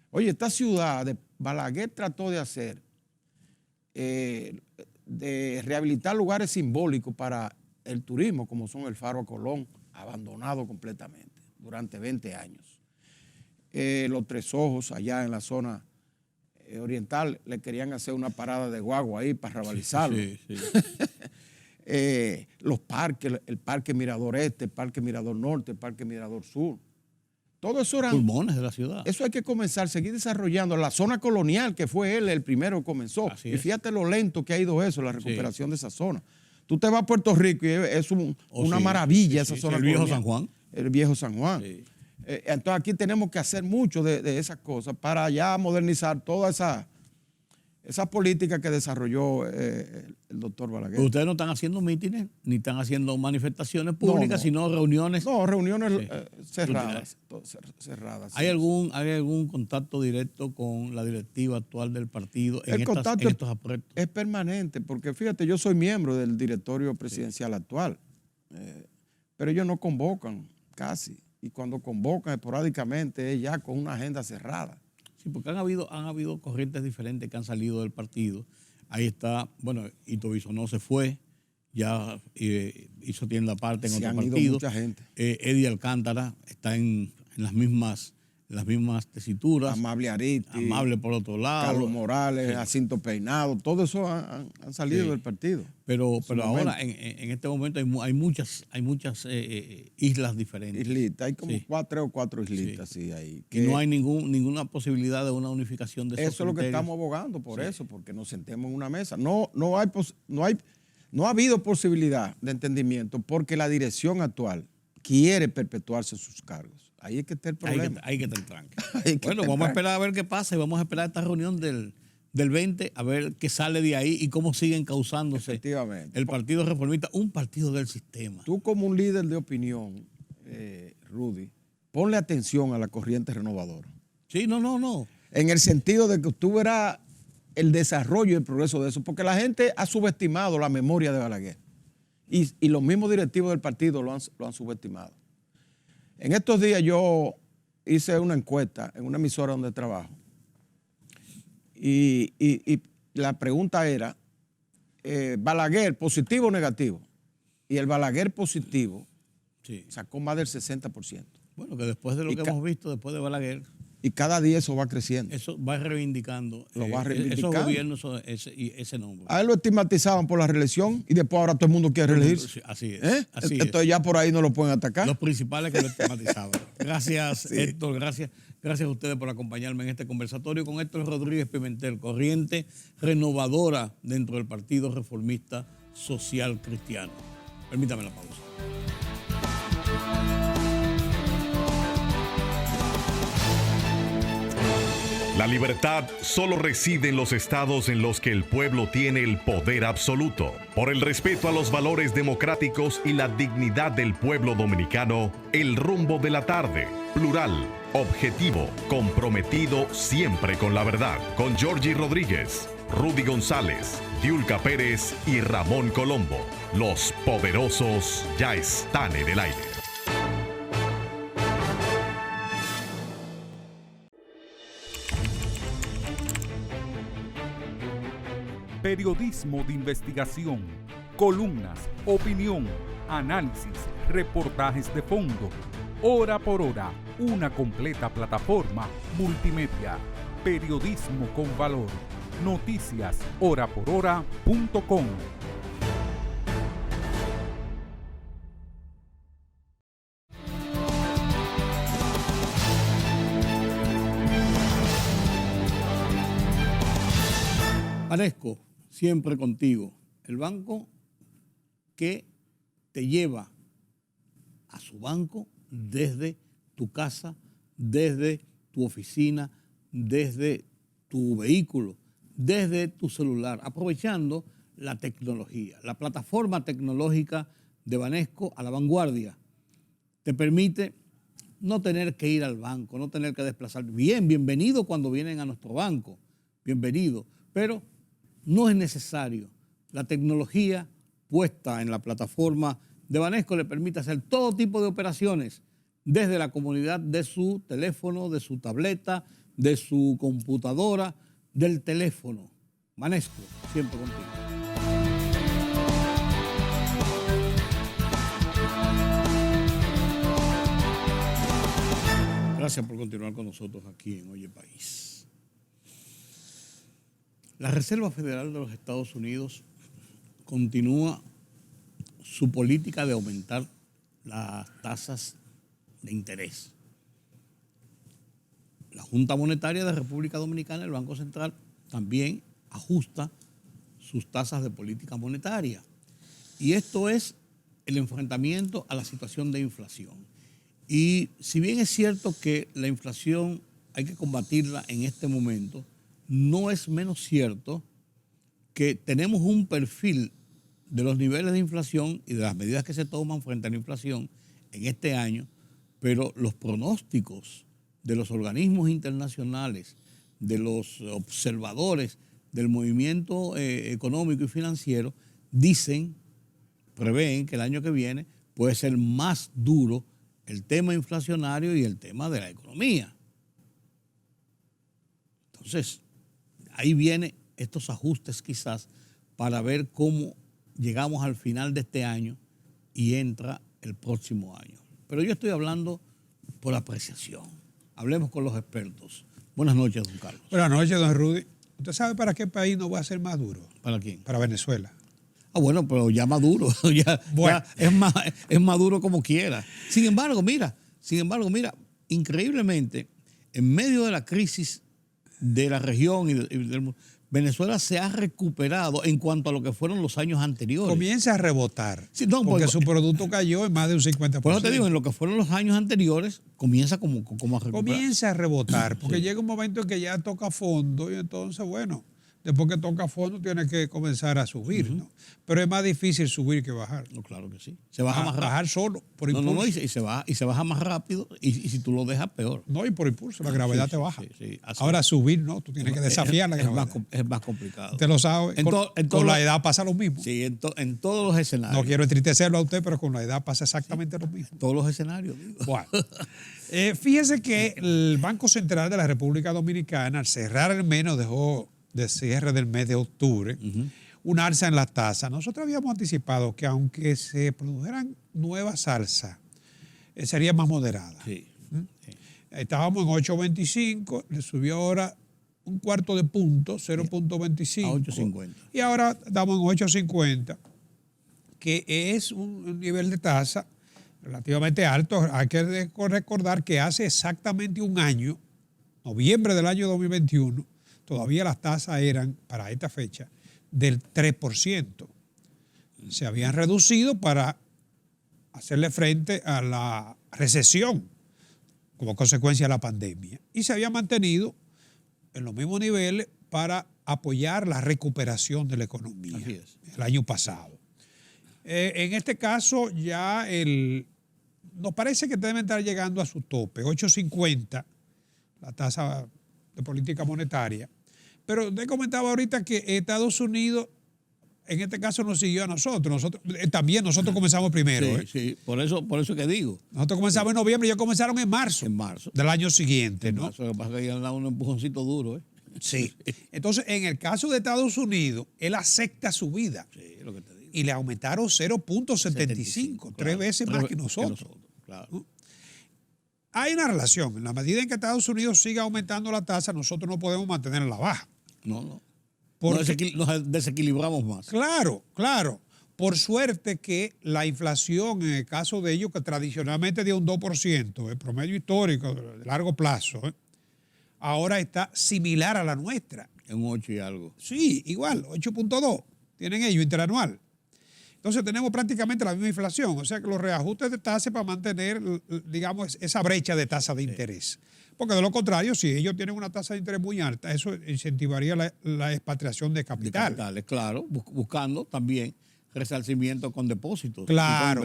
Oye, esta ciudad de Balaguer trató de hacer, de rehabilitar lugares simbólicos para el turismo, como son el Faro Colón, abandonado completamente durante 20 años. Los Tres Ojos, allá en la zona oriental, le querían hacer una parada de guagua ahí para revalizarlo. Los parques, el Parque Mirador Este, el Parque Mirador Norte, el Parque Mirador Sur. Todo eso eran pulmones de la ciudad. Eso hay que comenzar, seguir desarrollando. La zona colonial, que fue él el primero que comenzó. Y fíjate lo lento que ha ido eso, la recuperación de esa zona. Tú te vas a Puerto Rico y es una maravilla esa zona colonial. El viejo San Juan. El viejo San Juan. Entonces aquí tenemos que hacer mucho de esas cosas para ya modernizar toda esa política que desarrolló el doctor Balaguer. Pero ustedes no están haciendo mítines, ni están haciendo manifestaciones públicas, sino reuniones. No, reuniones cerradas. ¿Hay algún contacto directo con la directiva actual del partido en estos aspectos? Es permanente, porque fíjate, yo soy miembro del directorio presidencial actual, pero ellos no convocan casi, y cuando convocan esporádicamente es ya con una agenda cerrada. Sí, porque han habido corrientes diferentes que han salido del partido. Ahí está, bueno, Ito Bisonó se fue, ya hizo tienda aparte en otro partido. Ido mucha gente. Eddie Alcántara está en las mismas tesituras. Amable Aristi. Amable por otro lado. Carlos Morales, Jacinto Peinado, todo eso han salido del partido. Pero ahora, en este momento, hay muchas islas diferentes. Islitas, hay como 3 o 4 islitas ahí. Y no hay ninguna posibilidad de una unificación de esos Eso es lo que estamos abogando por eso, porque nos sentemos en una mesa. No ha habido posibilidad de entendimiento porque la dirección actual quiere perpetuarse sus cargos. Ahí es que está el problema. Hay que estar tranquilo. Bueno, vamos a esperar a ver qué pasa y vamos a esperar esta reunión del 20 a ver qué sale de ahí y cómo sigue encauzándose el Partido Reformista, un partido del sistema. Tú como un líder de opinión, Rudy, ponle atención a la corriente renovadora. Sí, no. En el sentido de que tú verás el desarrollo y el progreso de eso, porque la gente ha subestimado la memoria de Balaguer y los mismos directivos del partido lo han subestimado. En estos días yo hice una encuesta en una emisora donde trabajo y la pregunta era, ¿Balaguer positivo o negativo? Y el Balaguer positivo sacó más del 60%. Bueno, que después de lo que hemos visto, después de Balaguer... Y cada día eso va creciendo. Eso va reivindicando. Lo va reivindicando. Esos gobiernos, ese nombre. A él lo estigmatizaban por la reelección y después ahora todo el mundo quiere reelegirse. Así es. Entonces ya por ahí no lo pueden atacar. Los principales que lo estigmatizaban. Gracias, Héctor. Gracias a ustedes por acompañarme en este conversatorio con Héctor Rodríguez Pimentel, corriente renovadora dentro del Partido Reformista Social Cristiano. Permítame la pausa. La libertad solo reside en los estados en los que el pueblo tiene el poder absoluto. Por el respeto a los valores democráticos y la dignidad del pueblo dominicano, el rumbo de la tarde. Plural, objetivo, comprometido siempre con la verdad. Con Georgie Rodríguez, Rudy González, Diulca Pérez y Ramón Colombo. Los poderosos ya están en el aire. Periodismo de investigación, columnas, opinión, análisis, reportajes de fondo. Hora por hora, una completa plataforma multimedia. Periodismo con valor. Noticias horaporhora.com. Banesco, siempre contigo. El banco que te lleva a su banco desde tu casa, desde tu oficina, desde tu vehículo, desde tu celular, aprovechando la tecnología. La plataforma tecnológica de Banesco a la vanguardia te permite no tener que ir al banco, no tener que desplazar. Bienvenido cuando vienen a nuestro banco, bienvenido, pero no es necesario. La tecnología puesta en la plataforma de Banesco le permite hacer todo tipo de operaciones desde la comodidad de su teléfono, de su tableta, de su computadora, del teléfono. Banesco, siempre contigo. Gracias por continuar con nosotros aquí en Oye País. La Reserva Federal de los Estados Unidos continúa su política de aumentar las tasas de interés. La Junta Monetaria de República Dominicana, el Banco Central, también ajusta sus tasas de política monetaria. Y esto es el enfrentamiento a la situación de inflación. Y si bien es cierto que la inflación hay que combatirla en este momento, no es menos cierto que tenemos un perfil de los niveles de inflación y de las medidas que se toman frente a la inflación en este año, pero los pronósticos de los organismos internacionales, de los observadores del movimiento económico y financiero, prevén que el año que viene puede ser más duro el tema inflacionario y el tema de la economía. Entonces, ahí vienen estos ajustes quizás para ver cómo llegamos al final de este año y entra el próximo año. Pero yo estoy hablando por apreciación. Hablemos con los expertos. Buenas noches, don Carlos. Buenas noches, don Rudy. ¿Usted sabe para qué país no va a ser más duro? ¿Para quién? Para Venezuela. Ah, bueno, pero ya Maduro, ya es Maduro como quiera. Sin embargo, mira, increíblemente, en medio de la crisis de la región y del mundo, Venezuela se ha recuperado en cuanto a lo que fueron los años anteriores. Comienza a rebotar, sí, no, porque su producto cayó en más de un 50%. Por eso te digo, en lo que fueron los años anteriores, comienza como a recuperar. Comienza a rebotar, porque sí. Llega un momento en que ya toca fondo y entonces, bueno, después que toca fondo tiene que comenzar a subir, ¿no? Pero es más difícil subir que bajar. No, claro que sí. Se baja más rápido. Bajar solo, por impulso. No, y se baja más rápido y si tú lo dejas, peor. No, y por impulso, la gravedad te baja. Sí, ahora subir, no, tú tienes que desafiar la gravedad. Es más complicado. Usted lo sabe, con la edad pasa lo mismo. Sí, en todos los escenarios. No quiero entristecerlo a usted, pero con la edad pasa exactamente lo mismo. Todos los escenarios, digo. Bueno, fíjese que el Banco Central de la República Dominicana, al cerrar el mes, nos dejó de cierre del mes de octubre, un alza en las tasas. Nosotros habíamos anticipado que aunque se produjeran nuevas alzas, sería más moderada. Sí. Estábamos en 8.25, le subió ahora un cuarto de punto, 0.25. A 8.50. Y ahora estamos en 8.50, que es un nivel de tasa relativamente alto. Hay que recordar que hace exactamente un año, noviembre del año 2021, todavía las tasas eran, para esta fecha, del 3%. Se habían reducido para hacerle frente a la recesión como consecuencia de la pandemia. Y se había mantenido en los mismos niveles para apoyar la recuperación de la economía. Así es. El año pasado. En este caso ya nos parece que deben estar llegando a su tope, 8.50, la tasa de política monetaria. Pero te comentaba ahorita que Estados Unidos, en este caso, nos siguió a nosotros. También nosotros comenzamos primero. Sí, por eso que digo. Nosotros comenzamos en noviembre y ellos comenzaron en marzo. En marzo. Del año siguiente, ¿no? Lo que pasa es que ya da un empujoncito duro, ¿eh? Sí. Entonces, en el caso de Estados Unidos, él acepta su vida. Sí, lo que te digo. Y le aumentaron 0.75, claro, tres veces más que nosotros. Claro. Hay una relación. En la medida en que Estados Unidos siga aumentando la tasa, nosotros no podemos mantenerla baja. No. Porque, Nos desequilibramos más. Claro. Por suerte que la inflación, en el caso de ellos, que tradicionalmente dio un 2%, el promedio histórico de largo plazo, ahora está similar a la nuestra. En 8 y algo. Sí, igual, 8.2 tienen ellos interanual. Entonces tenemos prácticamente la misma inflación, o sea que los reajustes de tasa para mantener, digamos, esa brecha de tasa de interés. Porque de lo contrario, si ellos tienen una tasa de interés muy alta, eso incentivaría la expatriación de capital. De capitales, claro, buscando también resarcimiento con depósitos. Claro.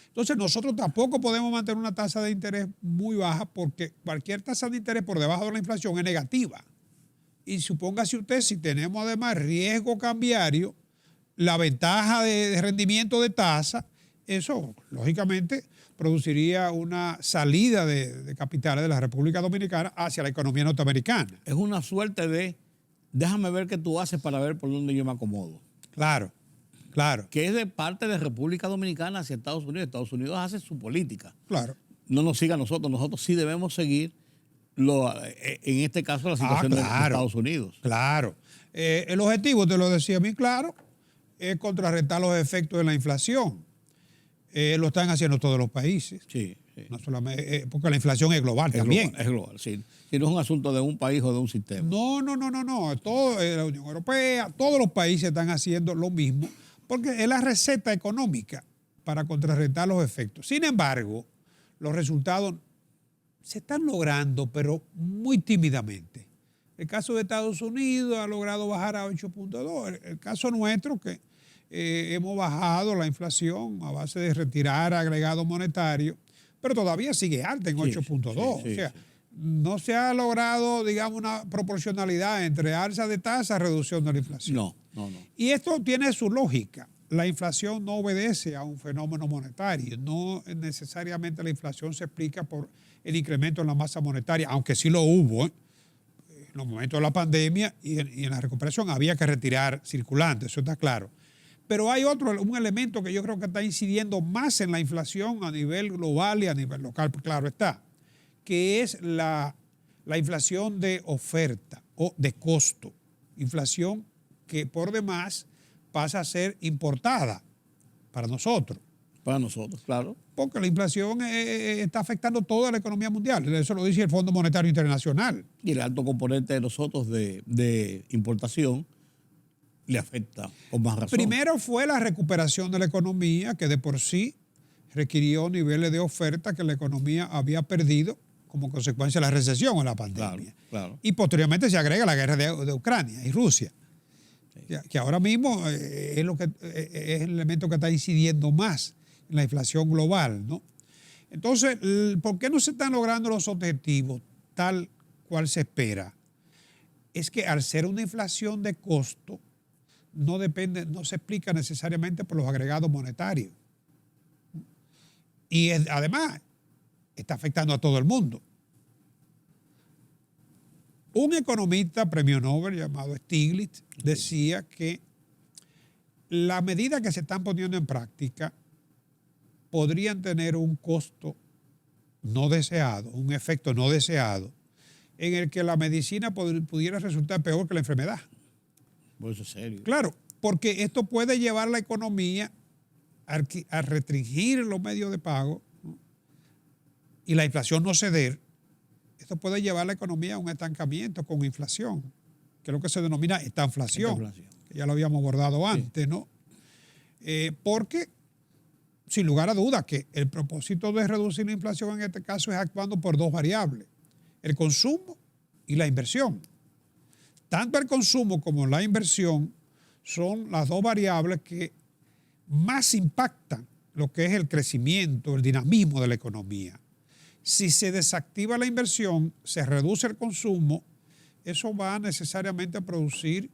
Entonces nosotros tampoco podemos mantener una tasa de interés muy baja porque cualquier tasa de interés por debajo de la inflación es negativa. Y supóngase usted, si tenemos además riesgo cambiario, la ventaja de rendimiento de tasa, eso lógicamente produciría una salida de capitales de la República Dominicana hacia la economía norteamericana. Es una suerte de déjame ver qué tú haces para ver por dónde yo me acomodo. Claro. Que es de parte de República Dominicana hacia Estados Unidos. Estados Unidos hace su política. Claro. No nos siga a nosotros. Nosotros sí debemos seguir, en este caso, la situación de Estados Unidos. Claro. El objetivo, te lo decía bien claro, es contrarrestar los efectos de la inflación. Lo están haciendo todos los países. Sí. No solamente, porque la inflación es global también. Es global, sí. Si no es un asunto de un país o de un sistema. No. Todo, la Unión Europea, todos los países están haciendo lo mismo, porque es la receta económica para contrarrestar los efectos. Sin embargo, los resultados se están logrando, pero muy tímidamente. El caso de Estados Unidos ha logrado bajar a 8.2. El caso nuestro, que hemos bajado la inflación a base de retirar agregado monetario, pero todavía sigue alta en 8.2. O sea, no se ha logrado, digamos, una proporcionalidad entre alza de tasa y reducción de la inflación. No. Y esto tiene su lógica. La inflación no obedece a un fenómeno monetario. No necesariamente la inflación se explica por el incremento en la masa monetaria, aunque sí lo hubo. En los momentos de la pandemia y en la recuperación había que retirar circulantes, eso está claro. Pero hay un elemento que yo creo que está incidiendo más en la inflación a nivel global y a nivel local, claro está, que es la inflación de oferta o de costo. Inflación que por demás pasa a ser importada para nosotros. Para nosotros, claro. Porque la inflación está afectando toda la economía mundial. Eso lo dice el Fondo Monetario Internacional. Y el alto componente de nosotros de importación le afecta con más razón. Primero fue la recuperación de la economía, que de por sí requirió niveles de oferta que la economía había perdido como consecuencia de la recesión o la pandemia. Claro. Y posteriormente se agrega la guerra de Ucrania y Rusia, que ahora mismo es el elemento que está incidiendo más en la inflación global, ¿no? Entonces, ¿por qué no se están logrando los objetivos tal cual se espera? Es que al ser una inflación de costo, no se explica necesariamente por los agregados monetarios. Y además, está afectando a todo el mundo. Un economista premio Nobel llamado Stiglitz decía que las medidas que se están poniendo en práctica podrían tener un costo no deseado, un efecto no deseado, en el que la medicina pudiera resultar peor que la enfermedad. Por eso es serio. Claro, porque esto puede llevar la economía a restringir los medios de pago, ¿no? Y la inflación no ceder. Esto puede llevar la economía a un estancamiento con inflación, que es lo que se denomina estanflación, que ya lo habíamos abordado antes, ¿no? Porque, sin lugar a dudas, que el propósito de reducir la inflación en este caso es actuando por dos variables, el consumo y la inversión. tanto el consumo como la inversión son las dos variables que más impactan lo que es el crecimiento, el dinamismo de la economía. Si se desactiva la inversión, se reduce el consumo, eso va necesariamente a producir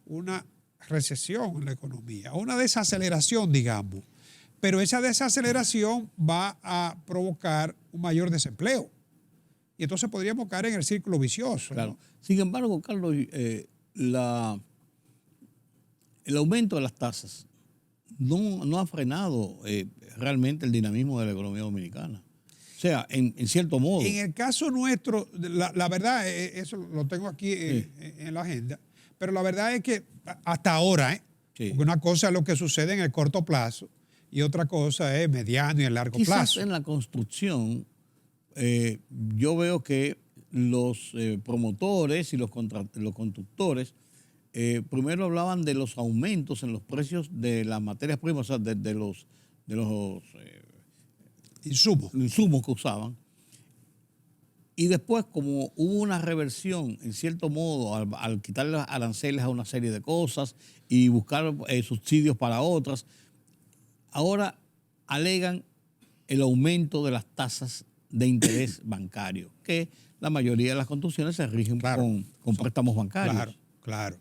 una recesión en la economía, una desaceleración, digamos. Pero esa desaceleración va a provocar un mayor desempleo. Y entonces podríamos caer en el círculo vicioso. Claro. ¿No? Sin embargo, Carlos, el aumento de las tasas no ha frenado realmente el dinamismo de la economía dominicana. O sea, en cierto modo. En el caso nuestro, la verdad, eso lo tengo aquí en la agenda, pero la verdad es que hasta ahora, sí. Porque una cosa es lo que sucede en el corto plazo y otra cosa es mediano y el largo plazo. En la construcción, yo veo que los promotores y los constructores primero hablaban de los aumentos en los precios de las materias primas, o sea, de los insumos que usaban. Y después, como hubo una reversión, en cierto modo, al quitarle aranceles a una serie de cosas y buscar subsidios para otras, ahora alegan el aumento de las tasas de interés bancario, que la mayoría de las construcciones se rigen con préstamos bancarios. Claro.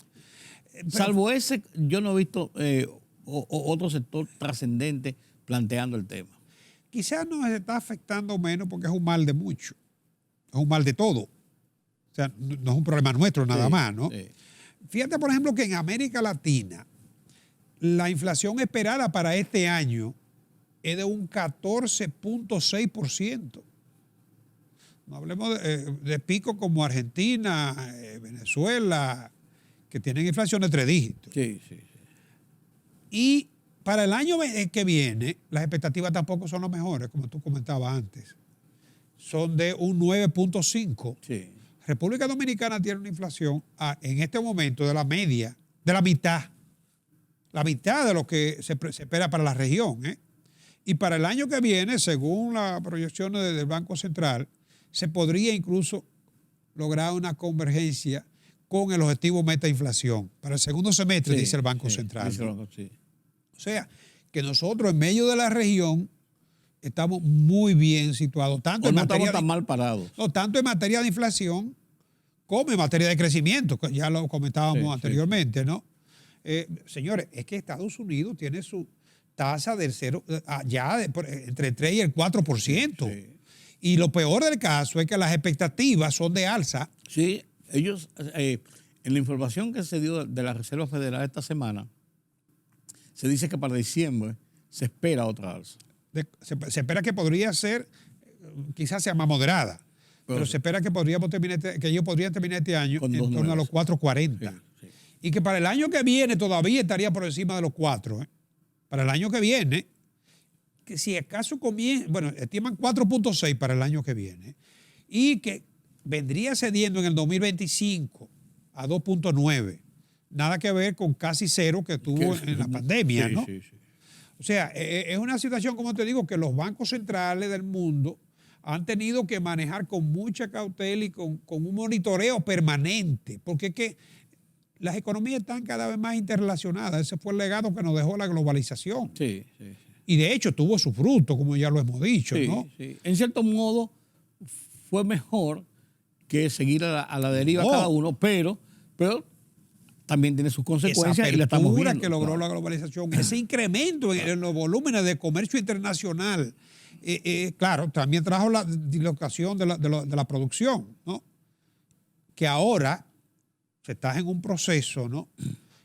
Salvo ese, yo no he visto otro sector trascendente planteando el tema. Quizás nos está afectando menos porque es un mal de mucho, es un mal de todo. O sea, no es un problema nuestro nada más, ¿no? Sí. Fíjate, por ejemplo, que en América Latina la inflación esperada para este año es de un 14.6%. No hablemos de picos como Argentina, Venezuela, que tienen inflación de 3 dígitos. Sí. Y para el año que viene, las expectativas tampoco son las mejores, como tú comentabas antes. Son de un 9.5. Sí. República Dominicana tiene una inflación en este momento de la media, de la mitad de lo que se espera para la región. Y para el año que viene, según las proyecciones del Banco Central, se podría incluso lograr una convergencia con el objetivo meta inflación para el segundo semestre, dice el Banco Central. O sea, que nosotros en medio de la región estamos muy bien situados. Tanto en materia estamos tan mal parados. No, tanto en materia de inflación como en materia de crecimiento, que ya lo comentábamos anteriormente, ¿no? Señores, es que Estados Unidos tiene su tasa del entre el 3 y el 4%. Sí. Y lo peor del caso es que las expectativas son de alza. Sí, ellos, en la información que se dio de la Reserva Federal esta semana, se dice que para diciembre se espera otra alza. Se espera que podría ser, quizás sea más moderada, pero se espera que ellos podrían terminar este año en torno a los 4.40. Sí. Y que para el año que viene todavía estaría por encima de los 4. Para el año que viene, que si acaso estiman 4.6 para el año que viene, y que vendría cediendo en el 2025 a 2.9. Nada que ver con casi 0 que tuvo en la pandemia, ¿no? Sí. O sea, es una situación, como te digo, que los bancos centrales del mundo han tenido que manejar con mucha cautela y con un monitoreo permanente, porque es que las economías están cada vez más interrelacionadas. Ese fue el legado que nos dejó la globalización. Sí. Y de hecho tuvo su fruto, como ya lo hemos dicho, ¿no? Sí. En cierto modo fue mejor que seguir a la deriva cada uno, pero también tiene sus consecuencias y la estamos viendo. Que logró la globalización, ese incremento en los volúmenes de comercio internacional, claro, también trajo la dislocación de la producción, ¿no? Que ahora se está en un proceso, ¿no?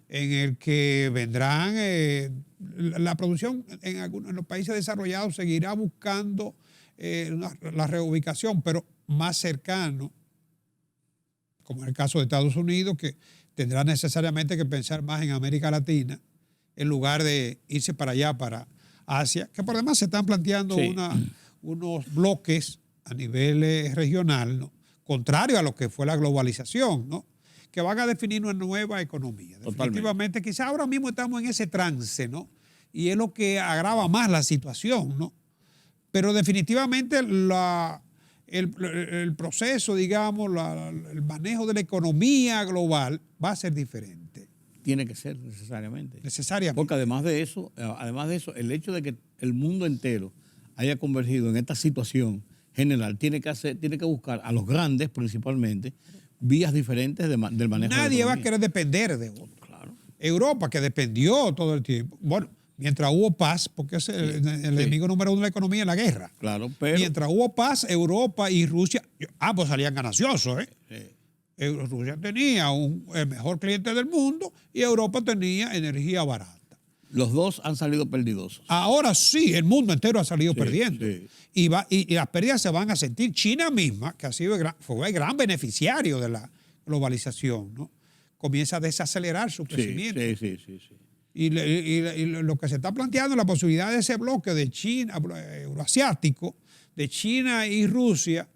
En el que vendrán, la producción en los países desarrollados seguirá buscando la reubicación, pero más cercano, como en el caso de Estados Unidos, que tendrá necesariamente que pensar más en América Latina en lugar de irse para allá, para Asia, que por demás se están planteando unos bloques a nivel regional, ¿no? Contrario a lo que fue la globalización, ¿no? Que van a definir una nueva economía. Definitivamente, quizás ahora mismo estamos en ese trance, ¿no? Y es lo que agrava más la situación, ¿no? Pero definitivamente el proceso, digamos, el manejo de la economía global va a ser diferente. Tiene que ser necesariamente. Necesariamente. Porque además de eso, el hecho de que el mundo entero haya convergido en esta situación general, tiene que buscar a los grandes principalmente vías diferentes del manejo de la Nadie va a economía. querer depender de otro. Claro. Europa, que dependió todo el tiempo. Bueno, mientras hubo paz, porque es el enemigo número uno de la economía es la guerra. Claro, pero... Mientras hubo paz, Europa y Rusia, ambos salían gananciosos, ¿eh? Sí. Rusia tenía el mejor cliente del mundo y Europa tenía energía barata. Los dos han salido perdidosos. Ahora sí, el mundo entero ha salido Sí, perdiendo. sí. Y las pérdidas se van a sentir. China misma, que fue el gran beneficiario de la globalización, ¿no? Comienza a desacelerar su crecimiento. Sí. Y lo que se está planteando, la posibilidad de ese bloque de China, euroasiático, de China y Rusia,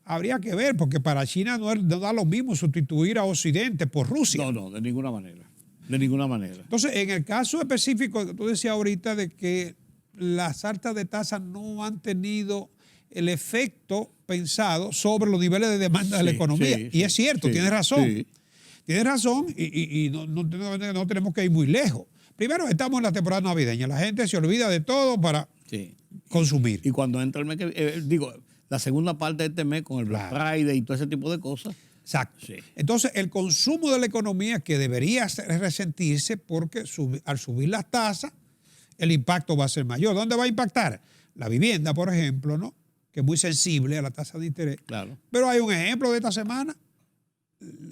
habría que ver, porque para China no da lo mismo sustituir a Occidente por Rusia. No, de ninguna manera. De ninguna manera. Entonces, en el caso específico que tú decías ahorita de que las altas de tasas no han tenido el efecto pensado sobre los niveles de demanda de la economía. Y es cierto, tienes razón. Sí. Tienes razón y no tenemos que ir muy lejos. Primero, estamos en la temporada navideña. La gente se olvida de todo para consumir. Y cuando entra el mes, la segunda parte de este mes con el Black Friday y todo ese tipo de cosas. Exacto. Sí. Entonces, el consumo de la economía que debería resentirse porque al subir las tasas, el impacto va a ser mayor. ¿Dónde va a impactar? La vivienda, por ejemplo, ¿no? Que es muy sensible a la tasa de interés. Claro. Pero hay un ejemplo de esta semana.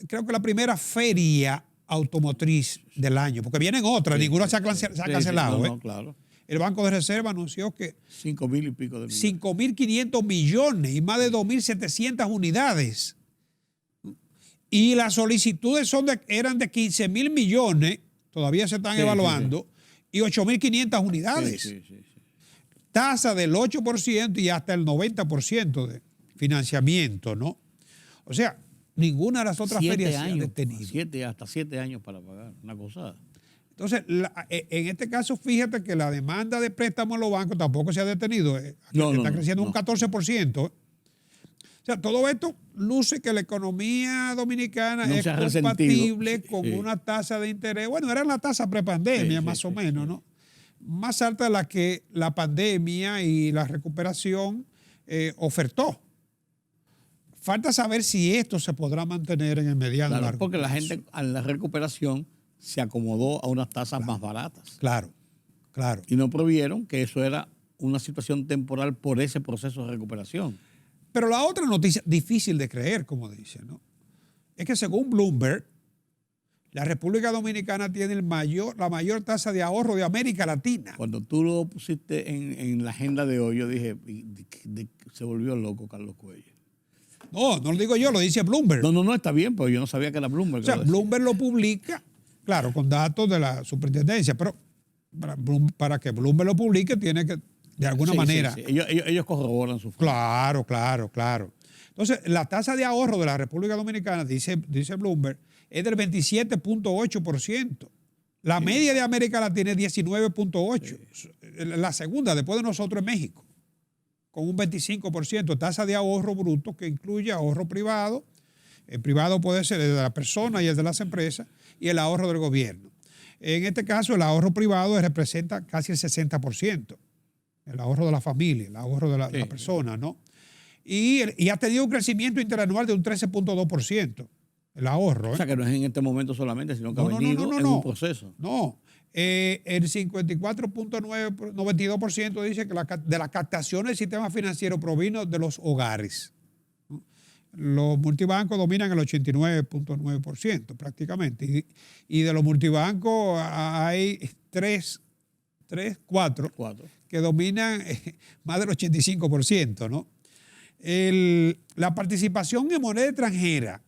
Creo que la primera feria automotriz del año, porque vienen otras, ninguna se ha cancelado. No, claro. El Banco de Reserva anunció que 5,000 y pico de millones. 5.500 millones y más de 2.700 unidades. Y las solicitudes eran de 15.000 millones, todavía se están evaluando, y 8.500 unidades. Sí. Tasa del 8% y hasta el 90% de financiamiento, ¿no? O sea, ninguna de las otras ferias se ha detenido. Hasta 7 años para pagar, una cosa. Entonces, en este caso, fíjate que la demanda de préstamos en los bancos tampoco se ha detenido. Está creciendo un 14%. O sea, todo esto luce que la economía dominicana es compatible con una tasa de interés. Bueno, era la tasa prepandemia, más o menos, ¿no? Más alta de la que la pandemia y la recuperación ofertó. Falta saber si esto se podrá mantener en el mediano largo porque plazo. la gente a la recuperación se acomodó a unas tasas más baratas. Claro. Y no previeron que eso era una situación temporal por ese proceso de recuperación. Pero la otra noticia, difícil de creer, como dicen, ¿no? Es que según Bloomberg, la República Dominicana tiene la mayor tasa de ahorro de América Latina. Cuando tú lo pusiste en la agenda de hoy, yo dije, se volvió loco Carlos Cuellar. No lo digo yo, lo dice Bloomberg. No, está bien, pero yo no sabía que era Bloomberg. O sea, Bloomberg lo publica, claro, con datos de la superintendencia, pero para que Bloomberg lo publique tiene que, de alguna manera. Sí. Ellos corroboran su fuente. Claro. Entonces, la tasa de ahorro de la República Dominicana, dice Bloomberg, es del 27.8%. La media de América Latina es 19.8%. Sí. La segunda, después de nosotros, es México, con un 25%, tasa de ahorro bruto que incluye ahorro privado. El privado puede ser el de la persona y el de las empresas, y el ahorro del gobierno. En este caso, el ahorro privado representa casi el 60%. El ahorro de la familia, el ahorro de la persona, ¿no? Y ha tenido un crecimiento interanual de un 13.2%, el ahorro. O sea, que no es en este momento solamente, sino que ha venido en un proceso. No, el 54.92% dice que de la captación del sistema financiero provino de los hogares. Los multibancos dominan el 89.9% prácticamente. Y de los multibancos hay cuatro que dominan más del 85%, ¿no? La participación en moneda extranjera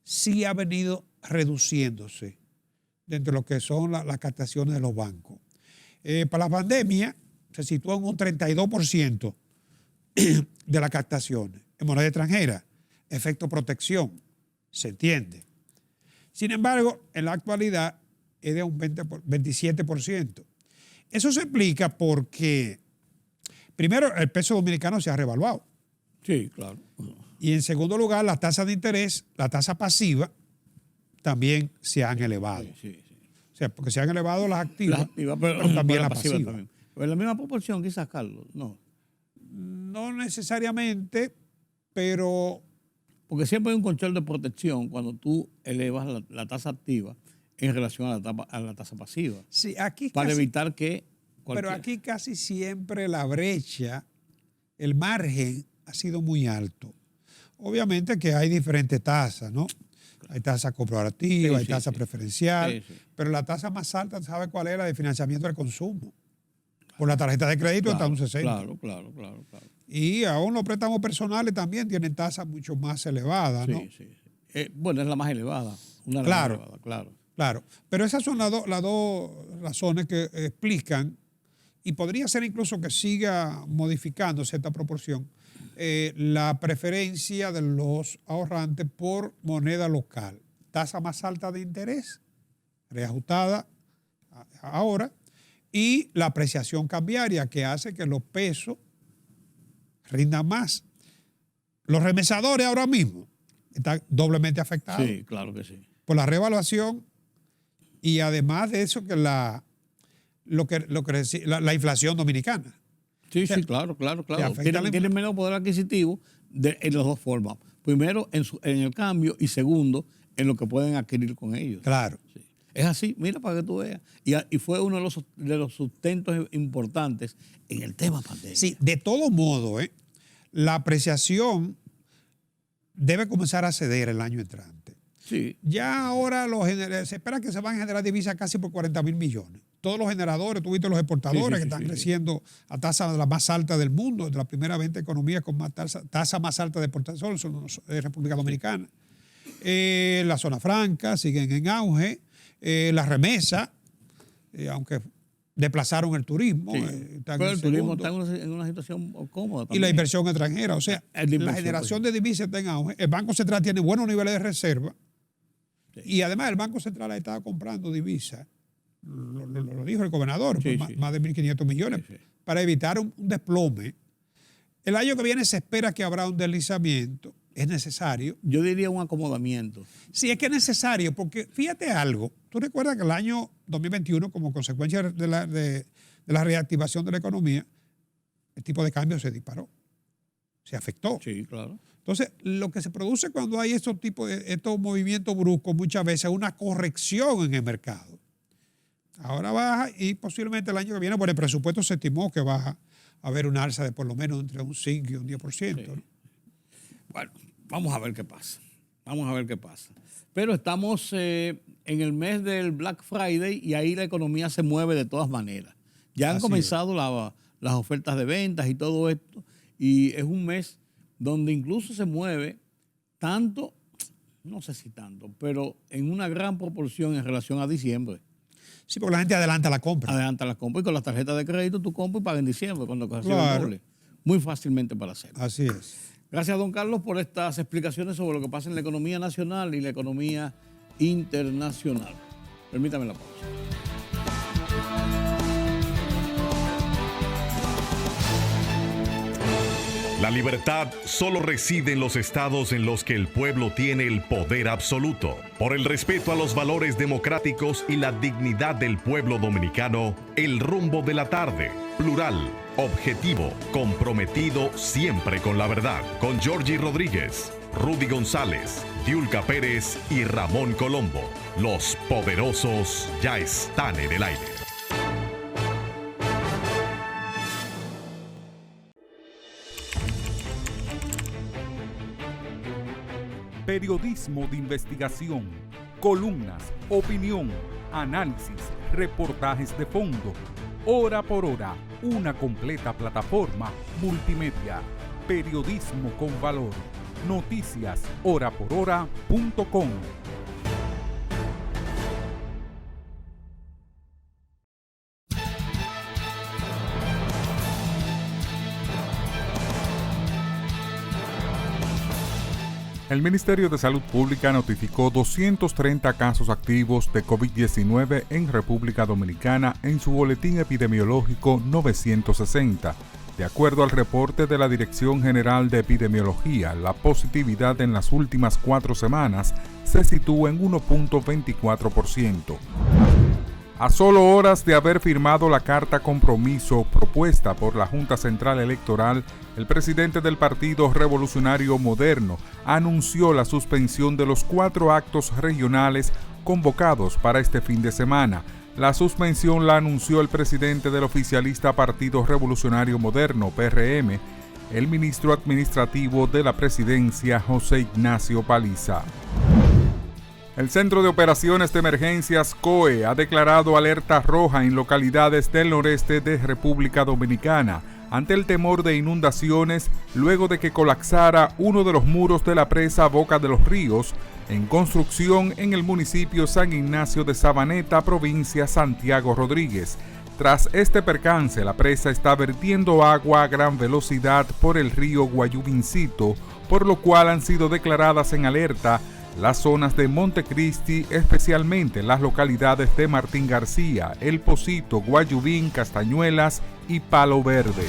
sí ha venido reduciéndose dentro de lo que son las captaciones de los bancos. Para la pandemia se situó en un 32% de las captaciones en moneda extranjera. Efecto protección, se entiende. Sin embargo, en la actualidad es de un 27%. Eso se explica porque, primero, el peso dominicano se ha revaluado. Sí, claro. Y en segundo lugar, las tasas de interés, la tasa pasiva, también se han elevado. Sí. O sea, porque se han elevado las activas, pero también la pasiva. También. Pero en la misma proporción, quizás, Carlos, no. No necesariamente, pero... Porque siempre hay un control de protección cuando tú elevas la tasa activa en relación a la tasa pasiva. Sí, aquí para evitar que... Pero aquí casi siempre la brecha, el margen ha sido muy alto. Obviamente que hay diferentes tasas, ¿no? Hay tasa corporativa, hay tasa preferencial, pero la tasa más alta, ¿sabe cuál es? La de financiamiento del consumo. Por la tarjeta de crédito está un 60. Claro. Y aún los préstamos personales también tienen tasas mucho más elevadas, ¿no? Sí. Bueno, es la más elevada. Claro. Pero esas son las dos razones que explican, y podría ser incluso que siga modificándose esta proporción, la preferencia de los ahorrantes por moneda local. Tasa más alta de interés, reajustada ahora, y la apreciación cambiaria que hace que los pesos rindan más. Los remesadores ahora mismo están doblemente afectados. Sí, claro que sí. Por la revaluación, y además de eso que la inflación dominicana. Sí, claro. Tienen menos poder adquisitivo en las dos formas. Primero, en el cambio, y segundo, en lo que pueden adquirir con ellos. Claro. Sí. Es así, mira para que tú veas. Y fue uno de los sustentos importantes en el tema pandemia. Sí, de todo modo, la apreciación debe comenzar a ceder el año entrante. Sí. Ya ahora se espera que se van a generar divisas casi por 40,000 millones. Todos los generadores, tú viste los exportadores que están creciendo a tasa la más alta del mundo, de las primeras 20 economías con más tasa más alta de exportación son República Dominicana. La zona franca siguen en auge. La remesa, aunque desplazaron el turismo. Pero el turismo está en una situación cómoda también. Y la inversión extranjera. O sea, la generación de divisas está en auge. El Banco Central tiene buenos niveles de reserva. Sí. Y además el Banco Central ha estado comprando divisas. Lo dijo el gobernador, más de 1.500 millones, para evitar un desplome. El año que viene se espera que habrá un deslizamiento. Es necesario. Yo diría un acomodamiento. Sí, es que es necesario, porque fíjate algo. Tú recuerdas que el año 2021, como consecuencia de la reactivación de la economía, el tipo de cambio se disparó. Se afectó. Sí, claro. Entonces, lo que se produce cuando hay estos movimientos bruscos, muchas veces es una corrección en el mercado. Ahora baja y posiblemente el año que viene, por el presupuesto se estimó que va a haber una alza de por lo menos entre un 5 y un 10%. Sí. ¿No? Bueno, vamos a ver qué pasa. Pero estamos en el mes del Black Friday y ahí la economía se mueve de todas maneras. Ya han comenzado las ofertas de ventas y todo esto. Y es un mes donde incluso se mueve tanto, no sé si tanto, pero en una gran proporción en relación a diciembre. Sí, porque la gente adelanta la compra. Y con las tarjetas de crédito tú compras y pagas en diciembre cuando coges el doble. Muy fácilmente para hacerlo. Así es. Gracias, don Carlos, por estas explicaciones sobre lo que pasa en la economía nacional y la economía internacional. Permítame la pausa. La libertad solo reside en los estados en los que el pueblo tiene el poder absoluto. Por el respeto a los valores democráticos y la dignidad del pueblo dominicano, el rumbo de la tarde, plural, objetivo, comprometido siempre con la verdad. Con Georgie Rodríguez, Rudy González, Diulca Pérez y Ramón Colombo. Los poderosos ya están en el aire. Periodismo de investigación, columnas, opinión, análisis, reportajes de fondo. Hora por hora, una completa plataforma multimedia. Periodismo con valor. Noticias horaporhora.com. El Ministerio de Salud Pública notificó 230 casos activos de COVID-19 en República Dominicana en su boletín epidemiológico 960, De acuerdo al reporte de la Dirección General de Epidemiología, la positividad en las últimas 4 semanas se sitúa en 1.24%. A solo horas de haber firmado la carta compromiso propuesta por la Junta Central Electoral, el presidente del Partido Revolucionario Moderno anunció la suspensión de los 4 actos regionales convocados para este fin de semana. La suspensión la anunció el presidente del oficialista Partido Revolucionario Moderno, PRM, el ministro administrativo de la presidencia, José Ignacio Paliza. El Centro de Operaciones de Emergencias COE ha declarado alerta roja en localidades del noreste de República Dominicana ante el temor de inundaciones luego de que colapsara uno de los muros de la presa Boca de los Ríos en construcción en el municipio San Ignacio de Sabaneta, provincia Santiago Rodríguez. Tras este percance, la presa está vertiendo agua a gran velocidad por el río Guayubincito, por lo cual han sido declaradas en alerta las zonas de Montecristi, especialmente las localidades de Martín García, El Pocito, Guayubín, Castañuelas y Palo Verde.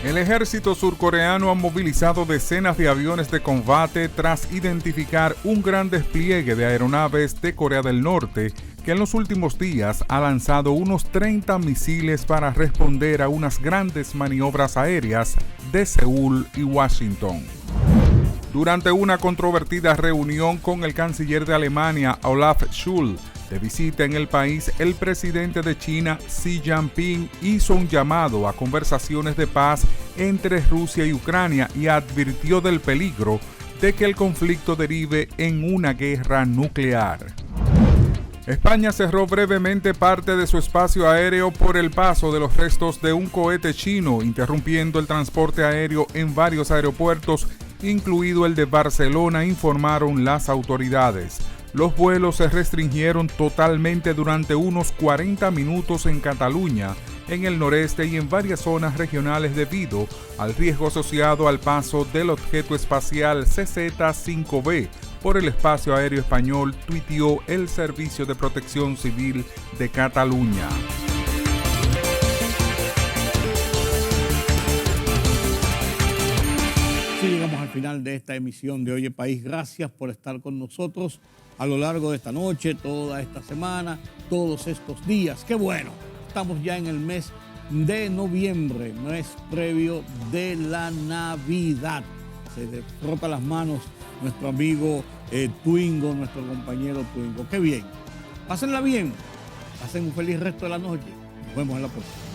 El ejército surcoreano ha movilizado decenas de aviones de combate tras identificar un gran despliegue de aeronaves de Corea del Norte que en los últimos días ha lanzado unos 30 misiles para responder a unas grandes maniobras aéreas de Seúl y Washington. Durante una controvertida reunión con el canciller de Alemania, Olaf Scholz, de visita en el país, el presidente de China, Xi Jinping, hizo un llamado a conversaciones de paz entre Rusia y Ucrania y advirtió del peligro de que el conflicto derive en una guerra nuclear. España cerró brevemente parte de su espacio aéreo por el paso de los restos de un cohete chino, interrumpiendo el transporte aéreo en varios aeropuertos, incluido el de Barcelona, informaron las autoridades. Los vuelos se restringieron totalmente durante unos 40 minutos en Cataluña, en el noreste y en varias zonas regionales debido al riesgo asociado al paso del objeto espacial CZ-5B por el espacio aéreo español, tuiteó el Servicio de Protección Civil de Cataluña. Sí, llegamos al final de esta emisión de Oye País. Gracias por estar con nosotros a lo largo de esta noche, toda esta semana, todos estos días. ¡Qué bueno! Estamos ya en el mes de noviembre, mes previo de la Navidad. Se le frota las manos nuestro amigo Twingo, nuestro compañero Twingo. ¡Qué bien! Pásenla bien. Pasen un feliz resto de la noche. Nos vemos en la próxima.